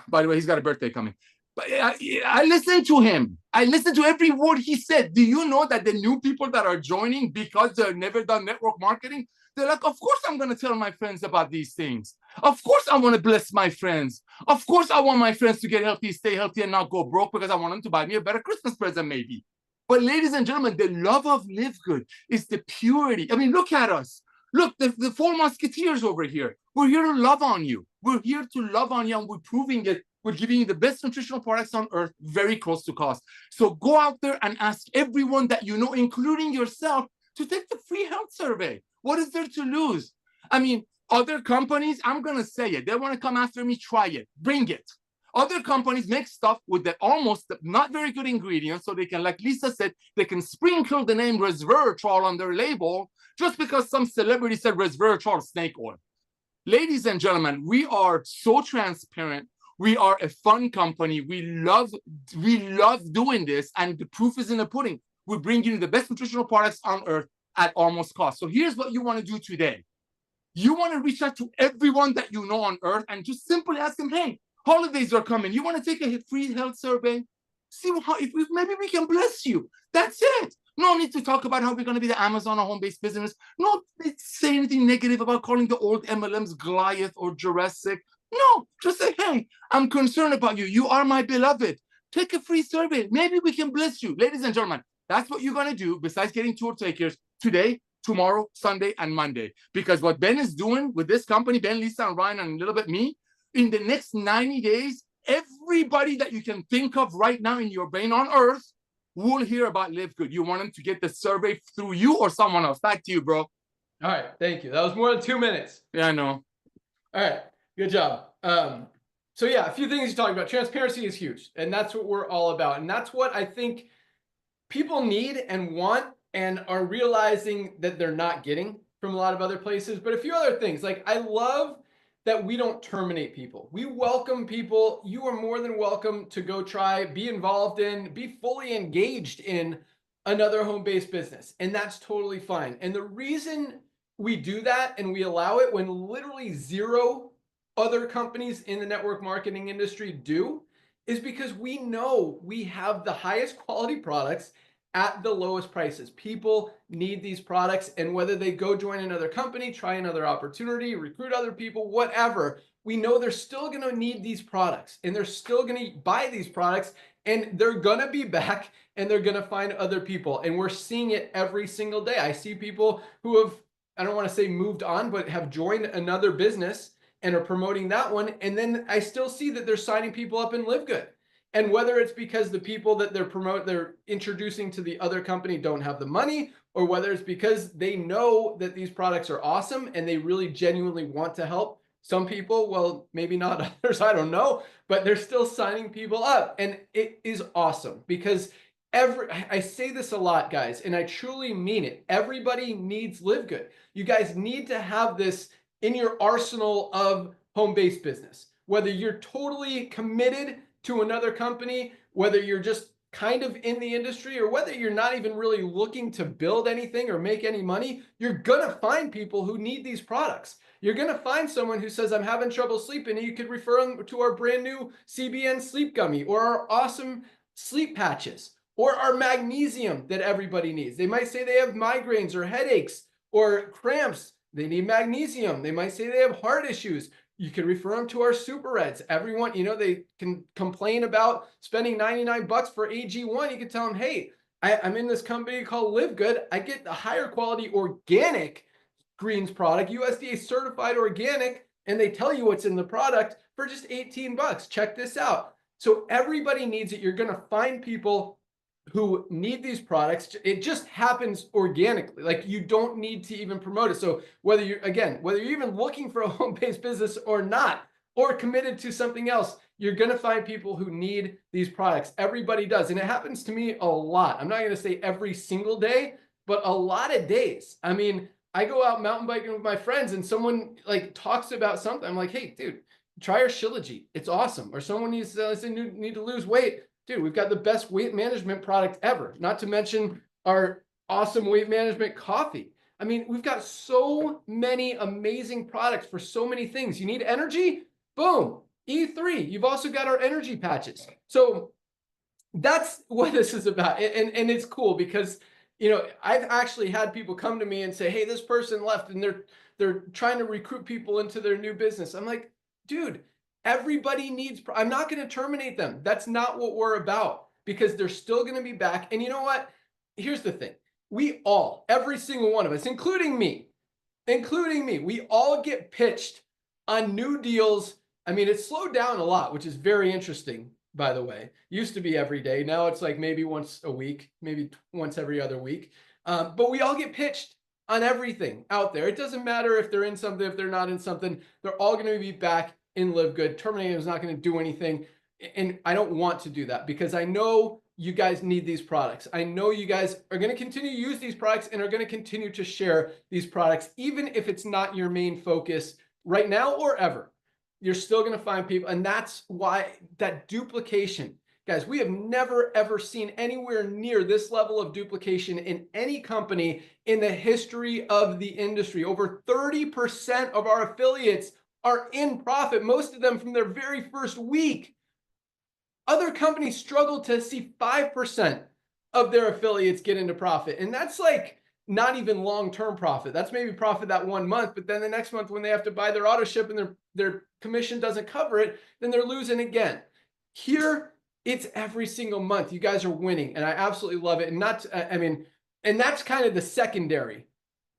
By the way, he's got a birthday coming. But I listened to him. I listened to every word he said. Do you know that the new people that are joining because they've never done network marketing, they're like, of course I'm going to tell my friends about these things. Of course I want to bless my friends. Of course I want my friends to get healthy, stay healthy, and not go broke because I want them to buy me a better Christmas present maybe. But ladies and gentlemen, the love of LiveGood is the purity. I mean, look at us. Look, the four musketeers over here. We're here to love on you. We're here to love on you, and we're proving it. We're giving you the best nutritional products on earth, very close to cost. So go out there and ask everyone that you know, including yourself, to take the free health survey. What is there to lose? I mean, other companies, I'm going to say it. They want to come after me, try it. Bring it. Other companies make stuff with the almost not very good ingredients, so they can, like Lisa said, they can sprinkle the name resveratrol on their label just because some celebrity said resveratrol snake oil. Ladies and gentlemen, we are so transparent. We are a fun company. We love doing this, and the proof is in the pudding. We bring you the best nutritional products on earth at almost cost. So here's what you want to do today. You want to reach out to everyone that you know on earth and just simply ask them, hey, holidays are coming. You want to take a free health survey? See how maybe we can bless you. That's it. No need to talk about how we're going to be the Amazon or home-based business. No say anything negative about calling the old MLMs Goliath or Jurassic. No, just say, hey, I'm concerned about you. You are my beloved. Take a free survey. Maybe we can bless you. Ladies and gentlemen, that's what you're going to do besides getting tour takers today, tomorrow, Sunday, and Monday. Because what Ben is doing with this company, Ben, Lisa, and Ryan, and a little bit me, in the next 90 days, everybody that you can think of right now in your brain on earth will hear about LiveGood. You want them to get the survey through you or someone else. Back to you, bro. All right. Thank you. That was more than 2 minutes. Yeah, I know. All right. Good job. So yeah, a few things you talked about. Transparency is huge, and that's what we're all about. And that's what I think people need and want and are realizing that they're not getting from a lot of other places. But a few other things, like I love that we don't terminate people. We welcome people. You are more than welcome to go try, be involved in, be fully engaged in another home-based business. And that's totally fine. And the reason we do that and we allow it when literally zero other companies in the network marketing industry do is because we know we have the highest quality products at the lowest prices. People need these products, and whether they go join another company, try another opportunity, recruit other people, whatever, we know they're still going to need these products, and they're still going to buy these products, and they're going to be back, and they're going to find other people. And we're seeing it every single day. I see people who have, I don't want to say moved on, but have joined another business and are promoting that one. And then I still see that they're signing people up in LiveGood. And whether it's because the people that they're introducing to the other company don't have the money, or whether it's because they know that these products are awesome and they really genuinely want to help some people, well, maybe not others, I don't know, but they're still signing people up. And it is awesome because I say this a lot, guys, and I truly mean it. Everybody needs Live Good. You guys need to have this in your arsenal of home-based business. Whether you're totally committed to another company, whether you're just kind of in the industry, or whether you're not even really looking to build anything or make any money, you're gonna find people who need these products. You're gonna find someone who says, I'm having trouble sleeping, and you could refer them to our brand new CBN sleep gummy, or our awesome sleep patches, or our magnesium that everybody needs. They might say they have migraines or headaches or cramps. They need magnesium. They might say they have heart issues. You can refer them to our Super Reds. Everyone, you know, they can complain about spending $99 for AG1. You can tell them, hey, I'm in this company called Live Good. I get the higher quality organic greens product, USDA certified organic, and they tell you what's in the product for just 18 bucks. Check this out. So everybody needs it. You're going to find people who need these products. It just happens organically. Like, you don't need to even promote it. So whether you're even looking for a home-based business or not, or committed to something else, you're going to find people who need these products. Everybody does. And it happens to me a lot. I'm not going to say every single day, but a lot of days. I mean, I go out mountain biking with my friends and someone like talks about something. I'm like, hey, dude, try our Shilajit. It's awesome. Or someone needs need to lose weight. Dude, we've got the best weight management product ever. Not to mention our awesome weight management coffee. I mean, we've got so many amazing products for so many things. You need energy? Boom, E3. You've also got our energy patches. So that's what this is about. And it's cool because, you know, I've actually had people come to me and say, hey, this person left and they're trying to recruit people into their new business. I'm like, dude, everybody needs, I'm not going to terminate them. That's not what we're about, because they're still going to be back. And you know what? Here's the thing. We all, every single one of us, including me, we all get pitched on new deals. I mean, it's slowed down a lot, which is very interesting, by the way. Used to be every day. Now it's like maybe once a week, maybe once every other week. But we all get pitched on everything out there. It doesn't matter if they're in something, if they're not in something, they're all going to be back in Live Good. Terminating is not going to do anything. And I don't want to do that, because I know you guys need these products. I know you guys are going to continue to use these products and are going to continue to share these products, even if it's not your main focus right now or ever. You're still going to find people. And that's why that duplication, guys, we have never, ever seen anywhere near this level of duplication in any company in the history of the industry. Over 30% of our affiliates are in profit, most of them from their very first week. Other companies struggle to see 5% of their affiliates get into profit. And that's like not even long-term profit. That's maybe profit that 1 month, but then the next month when they have to buy their auto ship and their commission doesn't cover it, then they're losing again. Here, it's every single month. You guys are winning, and I absolutely love it. And and that's kind of the secondary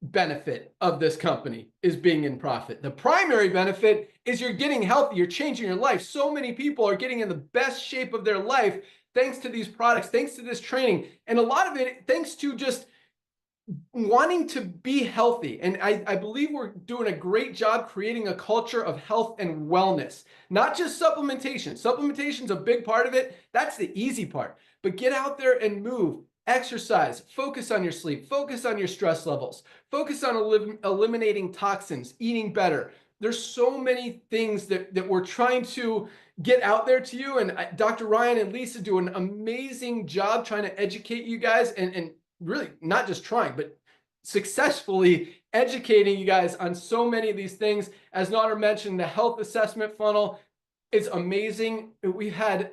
benefit of this company, is being in profit. The primary benefit is you're getting healthy, you're changing your life. So many people are getting in the best shape of their life thanks to these products, thanks to this training, and a lot of it thanks to just wanting to be healthy. And I believe we're doing a great job creating a culture of health and wellness, not just supplementation. Supplementation's a big part of it. That's the easy part. But get out there and move. Exercise, focus on your sleep, focus on your stress levels, focus on eliminating toxins, eating better. There's so many things that we're trying to get out there to you. And Dr. Ryan and Lisa do an amazing job trying to educate you guys, and really not just trying, but successfully educating you guys on so many of these things. As Nader mentioned, the health assessment funnel is amazing. We've had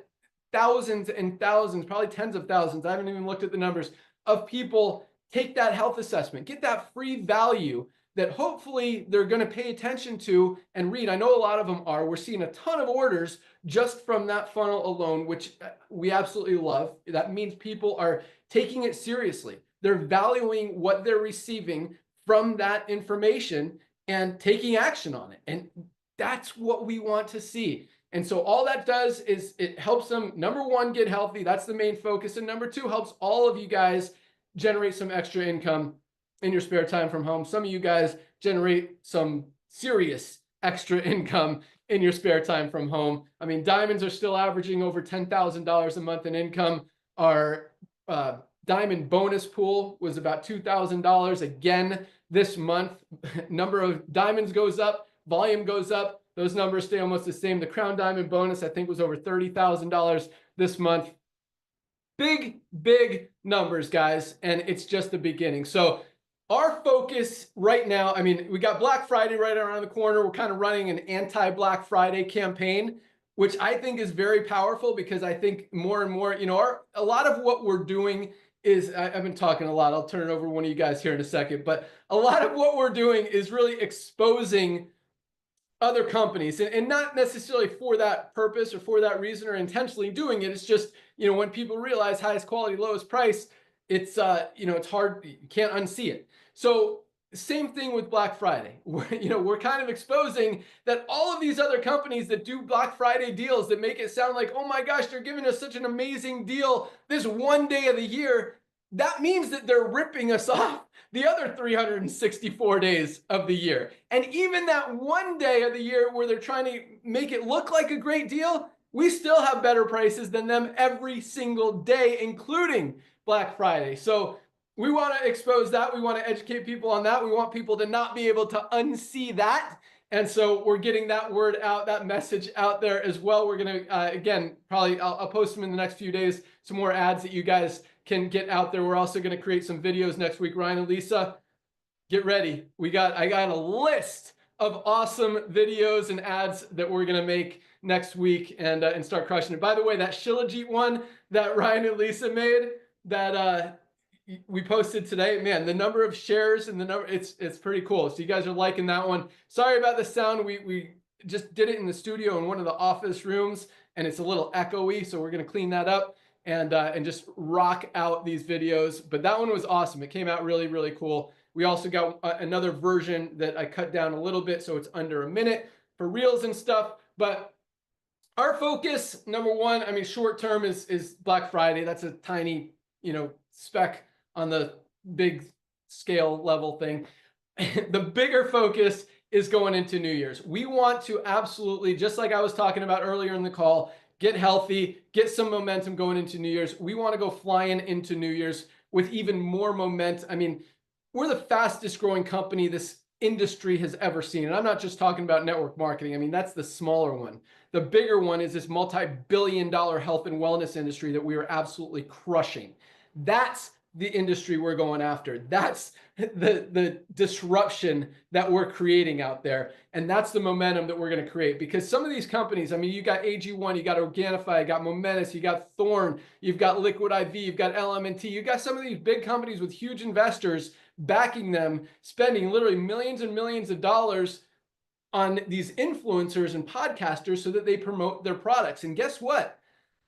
thousands and thousands, probably tens of thousands, I haven't even looked at the numbers, of people take that health assessment, get that free value that hopefully they're going to pay attention to and read. I know a lot of them are. We're seeing a ton of orders just from that funnel alone, which we absolutely love. That means people are taking it seriously. They're valuing what they're receiving from that information and taking action on it. And that's what we want to see. And so all that does is it helps them, number one, get healthy. That's the main focus. And number two, helps all of you guys generate some extra income in your spare time from home. Some of you guys generate some serious extra income in your spare time from home. I mean, diamonds are still averaging over $10,000 a month in income. Our diamond bonus pool was about $2,000 again this month. Number of diamonds goes up, volume goes up. Those numbers stay almost the same. The crown diamond bonus, I think, was over $30,000 this month. Big, big numbers, guys, and it's just the beginning. So our focus right now, I mean, we got Black Friday right around the corner. We're kind of running an anti-Black Friday campaign, which I think is very powerful, because I think more and more, a lot of what we're doing is, I've been talking a lot. I'll turn it over to one of you guys here in a second, but a lot of what we're doing is really exposing other companies, and not necessarily for that purpose or for that reason or intentionally doing it. It's just, when people realize highest quality, lowest price, it's, it's hard, you can't unsee it. So same thing with Black Friday. We're kind of exposing that all of these other companies that do Black Friday deals that make it sound like, oh my gosh, they're giving us such an amazing deal this one day of the year. That means that they're ripping us off the other 364 days of the year. And even that one day of the year where they're trying to make it look like a great deal, we still have better prices than them every single day, including Black Friday. So we want to expose that. We want to educate people on that. We want people to not be able to unsee that. And so we're getting that word out, that message out there as well. We're going to, again, probably I'll post them in the next few days, some more ads that you guys can get out there. We're also going to create some videos next week. Ryan and Lisa, get ready. I got a list of awesome videos and ads that we're going to make next week and start crushing it. By the way, that Shilajit one that Ryan and Lisa made, that we posted today, man, the number of shares and the number, it's pretty cool. So you guys are liking that one. Sorry about the sound. We just did it in the studio in one of the office rooms, and it's a little echoey. So we're going to clean that up and just rock out these videos. But that one was awesome. It came out really, really cool. We also got another version that I cut down a little bit, so it's under a minute for reels and stuff. But our focus, number one, I mean, short term is Black Friday. That's a tiny, speck on the big scale level thing. The bigger focus is going into New Year's. We want to absolutely, just like I was talking about earlier in the call, get healthy, get some momentum going into New Year's. We want to go flying into New Year's with even more momentum. I mean, we're the fastest growing company this industry has ever seen. And I'm not just talking about network marketing. I mean, that's the smaller one. The bigger one is this multi-billion-dollar health and wellness industry that we are absolutely crushing. That's the industry we're going after. That's the disruption that we're creating out there. And that's the momentum that we're going to create. Because some of these companies, I mean, you got AG1, you got Organifi, you got Momentus, you got Thorne, you've got Liquid IV, you've got LMNT, you got some of these big companies with huge investors backing them, spending literally millions and millions of dollars on these influencers and podcasters so that they promote their products. And guess what?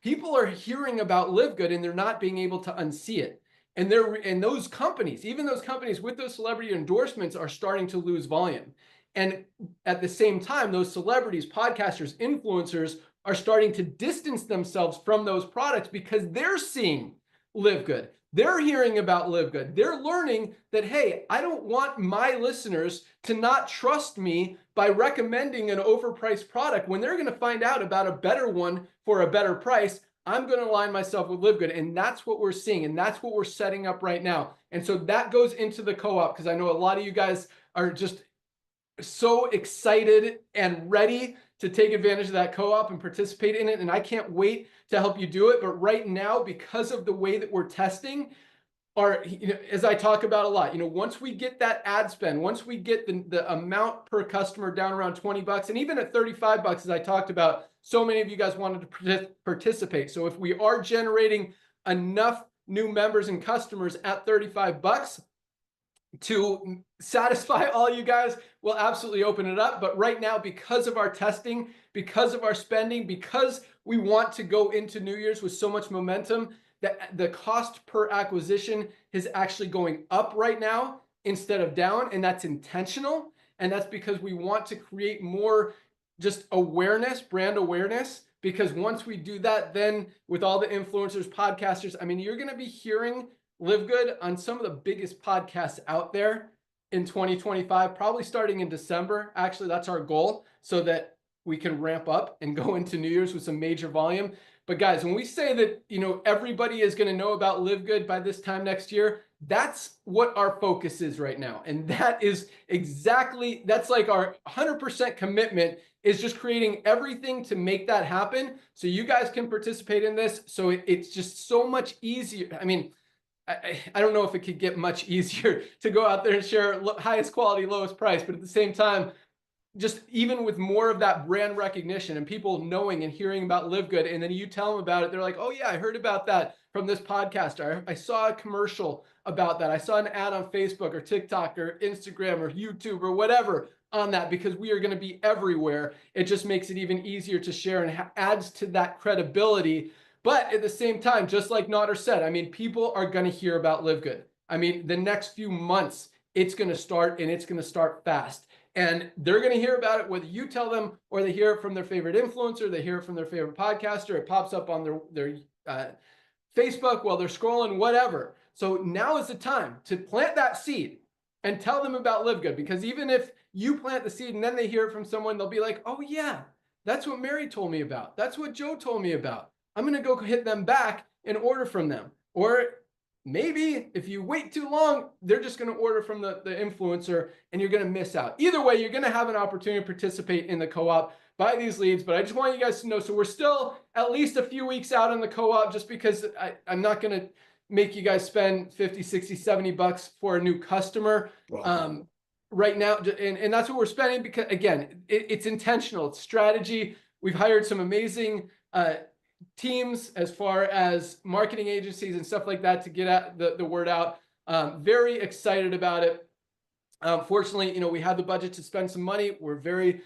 People are hearing about LiveGood and they're not being able to unsee it. And those companies, even those companies with those celebrity endorsements, are starting to lose volume. And at the same time, those celebrities, podcasters, influencers are starting to distance themselves from those products because they're seeing LiveGood. They're hearing about LiveGood. They're learning that, hey, I don't want my listeners to not trust me by recommending an overpriced product when they're going to find out about a better one for a better price. I'm going to align myself with LiveGood. And that's what we're seeing. And that's what we're setting up right now. And so that goes into the co-op, because I know a lot of you guys are just so excited and ready to take advantage of that co-op and participate in it. And I can't wait to help you do it. But right now, because of the way that we're testing, as I talk about a lot, once we get that ad spend, once we get the amount per customer down around $20, and even at $35, as I talked about, so many of you guys wanted to participate. So if we are generating enough new members and customers at $35 to satisfy all you guys, we'll absolutely open it up. But right now, because of our testing, because of our spending, because we want to go into New Year's with so much momentum, that the cost per acquisition is actually going up right now instead of down. And that's intentional. And that's because we want to create more just awareness, brand awareness, because once we do that, then with all the influencers, podcasters, I mean, you're going to be hearing LiveGood on some of the biggest podcasts out there in 2025, probably starting in December. Actually, that's our goal, so that we can ramp up and go into New Year's with some major volume. But guys, when we say that, everybody is going to know about LiveGood by this time next year, that's what our focus is right now. And that is exactly, that's like our 100% commitment, is just creating everything to make that happen so you guys can participate in this. So it's just so much easier. I mean, I don't know if it could get much easier to go out there and share highest quality, lowest price, but at the same time, just even with more of that brand recognition and people knowing and hearing about LiveGood, and then you tell them about it, they're like, oh yeah, I heard about that from this podcast. I saw a commercial about that. I saw an ad on Facebook or TikTok or Instagram or YouTube or whatever on that, because we are going to be everywhere. It just makes it even easier to share and adds to that credibility. But at the same time, just like Nader said, I mean, people are going to hear about LiveGood. I mean, the next few months, it's going to start, and it's going to start fast. And they're going to hear about it whether you tell them, or they hear it from their favorite influencer, they hear it from their favorite podcaster, it pops up on their Facebook while they're scrolling, whatever. So now is the time to plant that seed and tell them about LiveGood, because even if you plant the seed and then they hear it from someone, they'll be like, oh yeah, that's what Mary told me about. That's what Joe told me about. I'm going to go hit them back and order from them. Or maybe if you wait too long, they're just going to order from the influencer and you're going to miss out. Either way, you're going to have an opportunity to participate in the co-op, buy these leads. But I just want you guys to know, so we're still at least a few weeks out in the co-op, just because I'm not going to make you guys spend 50, 60, 70 bucks for a new customer right now. And that's what we're spending, because again, it's intentional, it's strategy. We've hired some amazing teams as far as marketing agencies and stuff like that to get the word out. Very excited about it. Fortunately, we have the budget to spend some money. We're very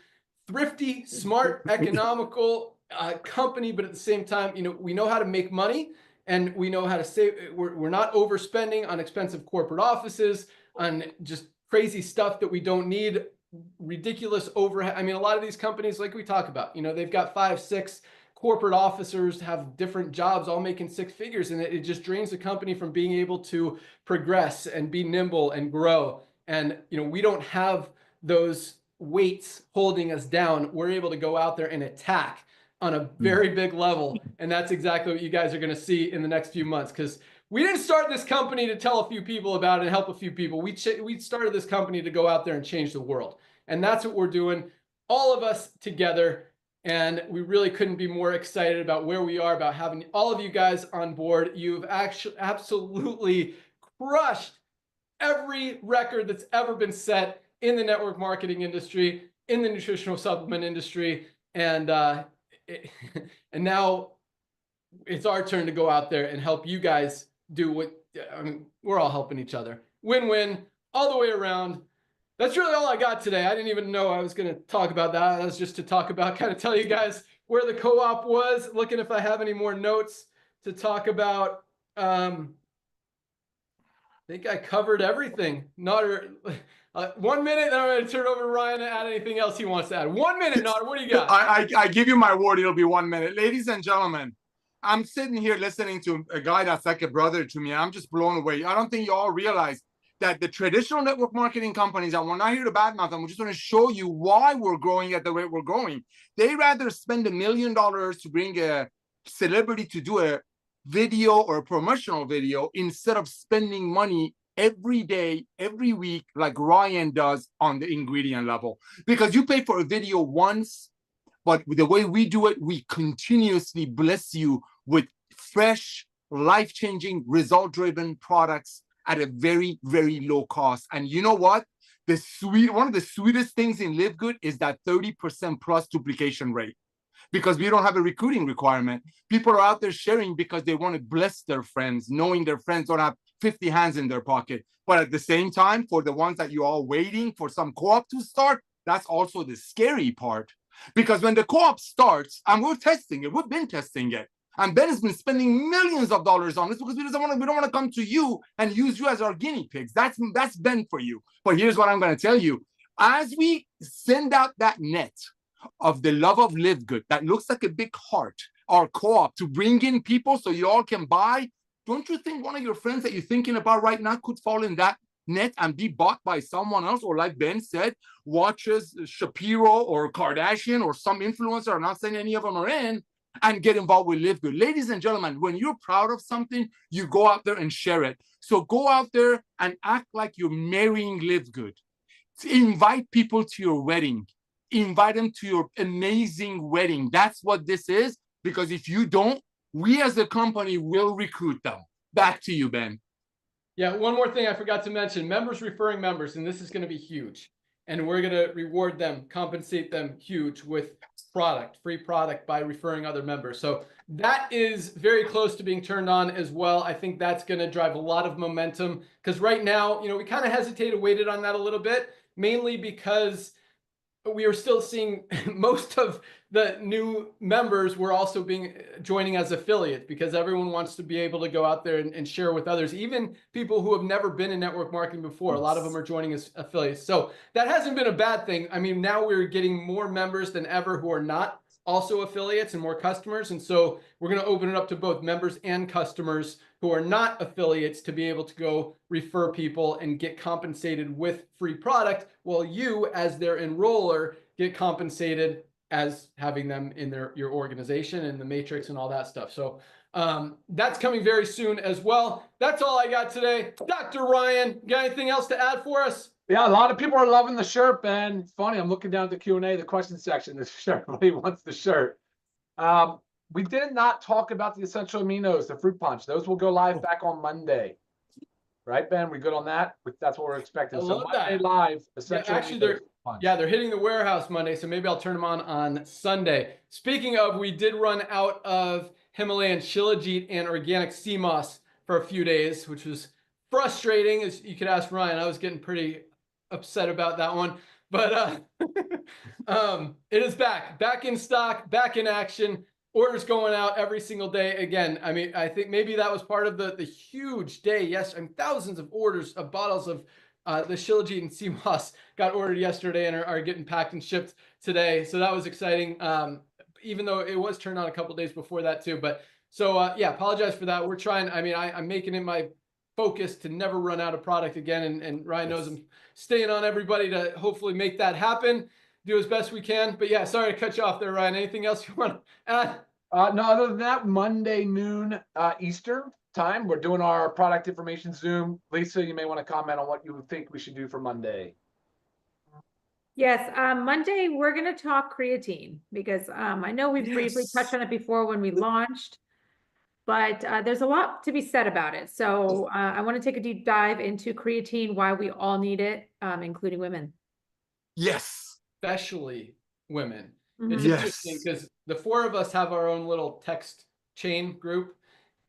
thrifty, smart, economical company, but at the same time, we know how to make money, and we know how to save. We're not overspending on expensive corporate offices, on just crazy stuff that we don't need, ridiculous overhead. I mean, a lot of these companies, like we talk about, they've got 5, 6 corporate officers, have different jobs, all making 6 figures, and it just drains the company from being able to progress and be nimble and grow. And we don't have those weights holding us down. We're able to go out there and attack on a very big level, and that's exactly what you guys are going to see in the next few months, because we didn't start this company to tell a few people about it and help a few people. We started this company to go out there and change the world, and that's what we're doing, all of us together. And we really couldn't be more excited about where we are, about having all of you guys on board. You've actually absolutely crushed every record that's ever been set in the network marketing industry, in the nutritional supplement industry. And now it's our turn to go out there and help you guys do what, we're all helping each other. Win-win all the way around. That's really all I got today. I didn't even know I was going to talk about that. That was just to talk about, kind of tell you guys where the co-op was, looking if I have any more notes to talk about. I think I covered everything. Nader, 1 minute, then I'm going to turn it over to Ryan to add anything else he wants to add. 1 minute, Nader, what do you got? I give you my word, it'll be 1 minute. Ladies and gentlemen, I'm sitting here listening to a guy that's like a brother to me. I'm just blown away. I don't think you all realize that the traditional network marketing companies, and we're not here to badmouth them, we're just going to show you why we're growing at the rate we're growing. They rather spend $1 million to bring a celebrity to do a video or a promotional video instead of spending money every day, every week, like Ryan does on the ingredient level. Because you pay for a video once, but the way we do it, we continuously bless you with fresh, life-changing, result-driven products at a very, very low cost. And you know what? One of the sweetest things in LiveGood is that 30% plus duplication rate, because we don't have a recruiting requirement. People are out there sharing because they want to bless their friends, knowing their friends don't have 50 hands in their pocket. But at the same time, for the ones that you're all waiting for some co-op to start, that's also the scary part. Because when the co-op starts, and we're testing it, we've been testing it, and Ben has been spending millions of dollars on this because we don't want to come to you and use you as our guinea pigs. That's Ben for you. But here's what I'm going to tell you. As we send out that net of the love of LiveGood that looks like a big heart, our co-op, to bring in people so you all can buy, don't you think one of your friends that you're thinking about right now could fall in that net and be bought by someone else? Or like Ben said, watches Shapiro or Kardashian or some influencer, I'm not saying any of them are in, and get involved with Live Good. Ladies and gentlemen, when you're proud of something, you go out there and share it. So go out there and act like you're marrying Live Good. Invite people to your wedding. Invite them to your amazing wedding. That's what this is. Because if you don't, we as a company will recruit them. Back to you, Ben. Yeah, one more thing I forgot to mention, members referring members, and this is going to be huge. And we're going to reward them, compensate them huge with product, free product by referring other members. So that is very close to being turned on as well. I think that's going to drive a lot of momentum because right now, we kind of hesitated, waited on that a little bit, mainly because we are still seeing most of the new members were also joining as affiliates because everyone wants to be able to go out there and share with others, even people who have never been in network marketing before. A lot of them are joining as affiliates. So that hasn't been a bad thing. I mean, now we're getting more members than ever who are not also affiliates and more customers. And so we're going to open it up to both members and customers who are not affiliates to be able to go refer people and get compensated with free product, while you, as their enroller, get compensated as having them in your organization and the matrix and all that stuff. So that's coming very soon as well. That's all I got today. Dr. Ryan, got anything else to add for us? Yeah, a lot of people are loving the shirt, Ben. It's funny, I'm looking down at the Q&A, the question section. The shirt, everybody wants the shirt. We did not talk about the essential aminos, the fruit punch. Those will go live back on Monday. Right, Ben? We good on that? That's what we're expecting. I So love Monday that. live, Yeah, essential actually, aminos punch. they're hitting the warehouse Monday, so maybe I'll turn them on Sunday. Speaking of, we did run out of Himalayan Shilajit and organic sea moss for a few days, which was frustrating. As you could ask Ryan, I was getting pretty upset about that one. But it is back in stock, back in action. Orders going out every single day. Again, I mean, I think maybe that was part of the huge day. Yes, and thousands of orders of bottles of the Shilajit and sea moss got ordered yesterday and are getting packed and shipped today. So that was exciting. Even though it was turned on a couple of days before that too. But so yeah, apologize for that. We're trying. I mean, I'm making it my focus to never run out of product again. And Ryan knows I'm staying on everybody to hopefully make that happen. Do as best we can. But yeah, sorry to cut you off there, Ryan. Anything else you want to add? No, other than that, Monday noon Eastern time, we're doing our product information Zoom. Lisa, you may want to comment on what you think we should do for Monday. Yes, Monday we're going to talk creatine because I know we've briefly touched on it before when we launched, but there's a lot to be said about it. So I want to take a deep dive into creatine, why we all need it, including women. Yes. Especially women. Mm-hmm. It's interesting because the four of us have our own little text chain group.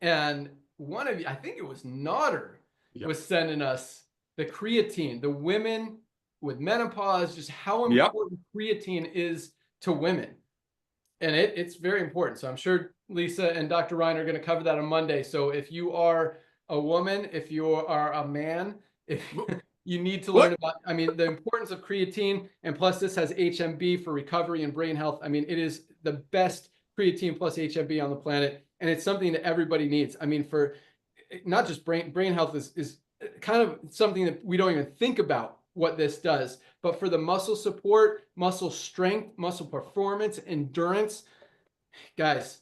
And one of you, I think it was Nodder, was sending us the creatine, the women with menopause, just how important creatine is to women. And it's very important. So I'm sure Lisa and Dr. Ryan are going to cover that on Monday. So if you are a woman, if you are a man, if you need to learn about, I mean, the importance of creatine, and plus this has HMB for recovery and brain health. I mean, it is the best creatine plus HMB on the planet. And it's something that everybody needs. I mean, for not just brain health is kind of something that we don't even think about what this does, but for the muscle support, muscle strength, muscle performance, endurance, guys,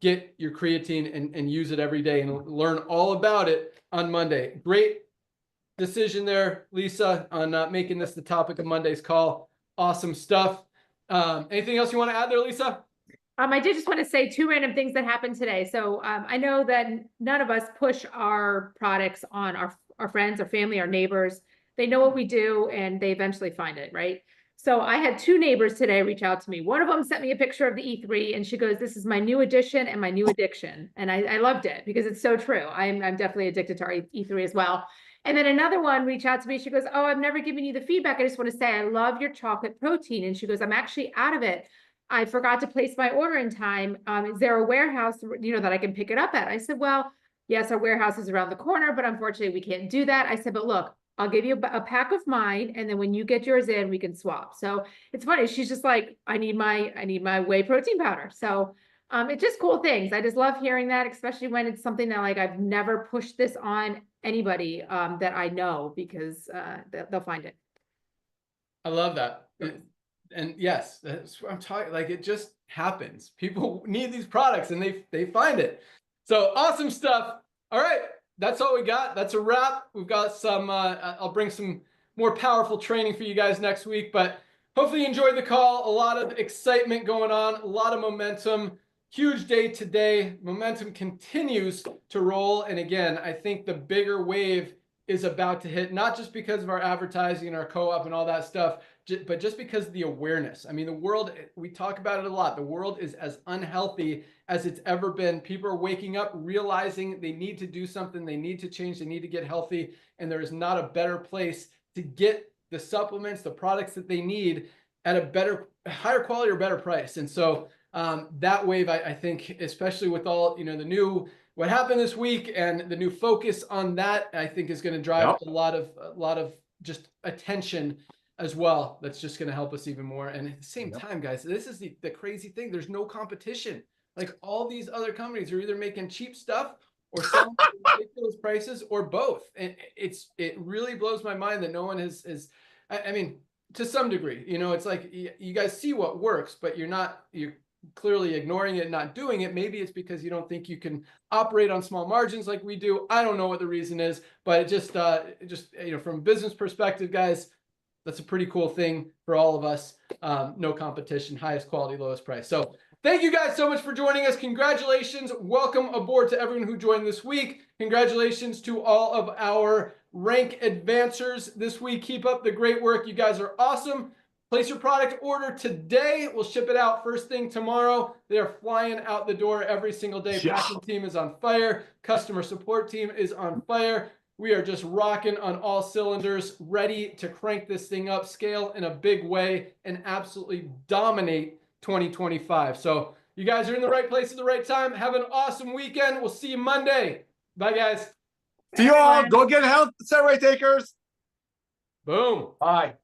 get your creatine and use it every day and learn all about it on Monday. Great decision there, Lisa, on making this the topic of Monday's call. Awesome stuff. Anything else you want to add there, Lisa? I did just want to say two random things that happened today. So I know that none of us push our products on our friends, our family, our neighbors. They know what we do and they eventually find it, right? So I had two neighbors today reach out to me. One of them sent me a picture of the E3 and she goes, "This is my new addition and my new addiction." And I loved it because it's so true. I'm definitely addicted to our E3 as well. And then another one reached out to me. She goes, "Oh, I've never given you the feedback. I just want to say I love your chocolate protein." And she goes, "I'm actually out of it. I forgot to place my order in time. Is there a warehouse, that I can pick it up at?" I said, "Well, yes, our warehouse is around the corner, but unfortunately we can't do that." I said, "But look, I'll give you a pack of mine. And then when you get yours in, we can swap." So it's funny. She's just like, I need my whey protein powder. So it's just cool things. I just love hearing that, especially when it's something that like, I've never pushed this on anybody that I know because they'll find it. I love that. And yes, that's what I'm talking. Like, it just happens. People need these products and they find it. So awesome stuff. All right, that's all we got. That's a wrap. We've got some. I'll bring some more powerful training for you guys next week. But hopefully you enjoyed the call. A lot of excitement going on. A lot of momentum. Huge day today. Momentum continues to roll. And again, I think the bigger wave is about to hit, not just because of our advertising and our co-op and all that stuff, but just because of the awareness. I mean, the world, we talk about it a lot. The world is as unhealthy as it's ever been. People are waking up, realizing they need to do something. They need to change. They need to get healthy. And there is not a better place to get the supplements, the products that they need at a better, higher quality or better price. And so that wave, I think, especially with all, the new, what happened this week and the new focus on that, I think is going to drive a lot of just attention as well. That's just going to help us even more. And at the same time, guys, this is the crazy thing. There's no competition. Like, all these other companies are either making cheap stuff or selling ridiculous prices or both. And it really blows my mind that no one has, I mean, to some degree, it's like you guys see what works, but you're clearly ignoring it, not doing it. Maybe it's because you don't think you can operate on small margins like we do. I don't know what the reason is, but it just from a business perspective, guys, that's a pretty cool thing for all of us. No competition, highest quality, lowest price. So thank you guys so much for joining us. Congratulations. Welcome aboard to everyone who joined this week. Congratulations to all of our rank advancers this week. Keep up the great work. You guys are awesome. Place your product order today. We'll ship it out first thing tomorrow. They are flying out the door every single day. Packing team is on fire. Customer support team is on fire. We are just rocking on all cylinders, ready to crank this thing up, scale in a big way, and absolutely dominate 2025. So you guys are in the right place at the right time. Have an awesome weekend. We'll see you Monday. Bye, guys. See you all. Go get health, Saturday takers. Boom. Bye.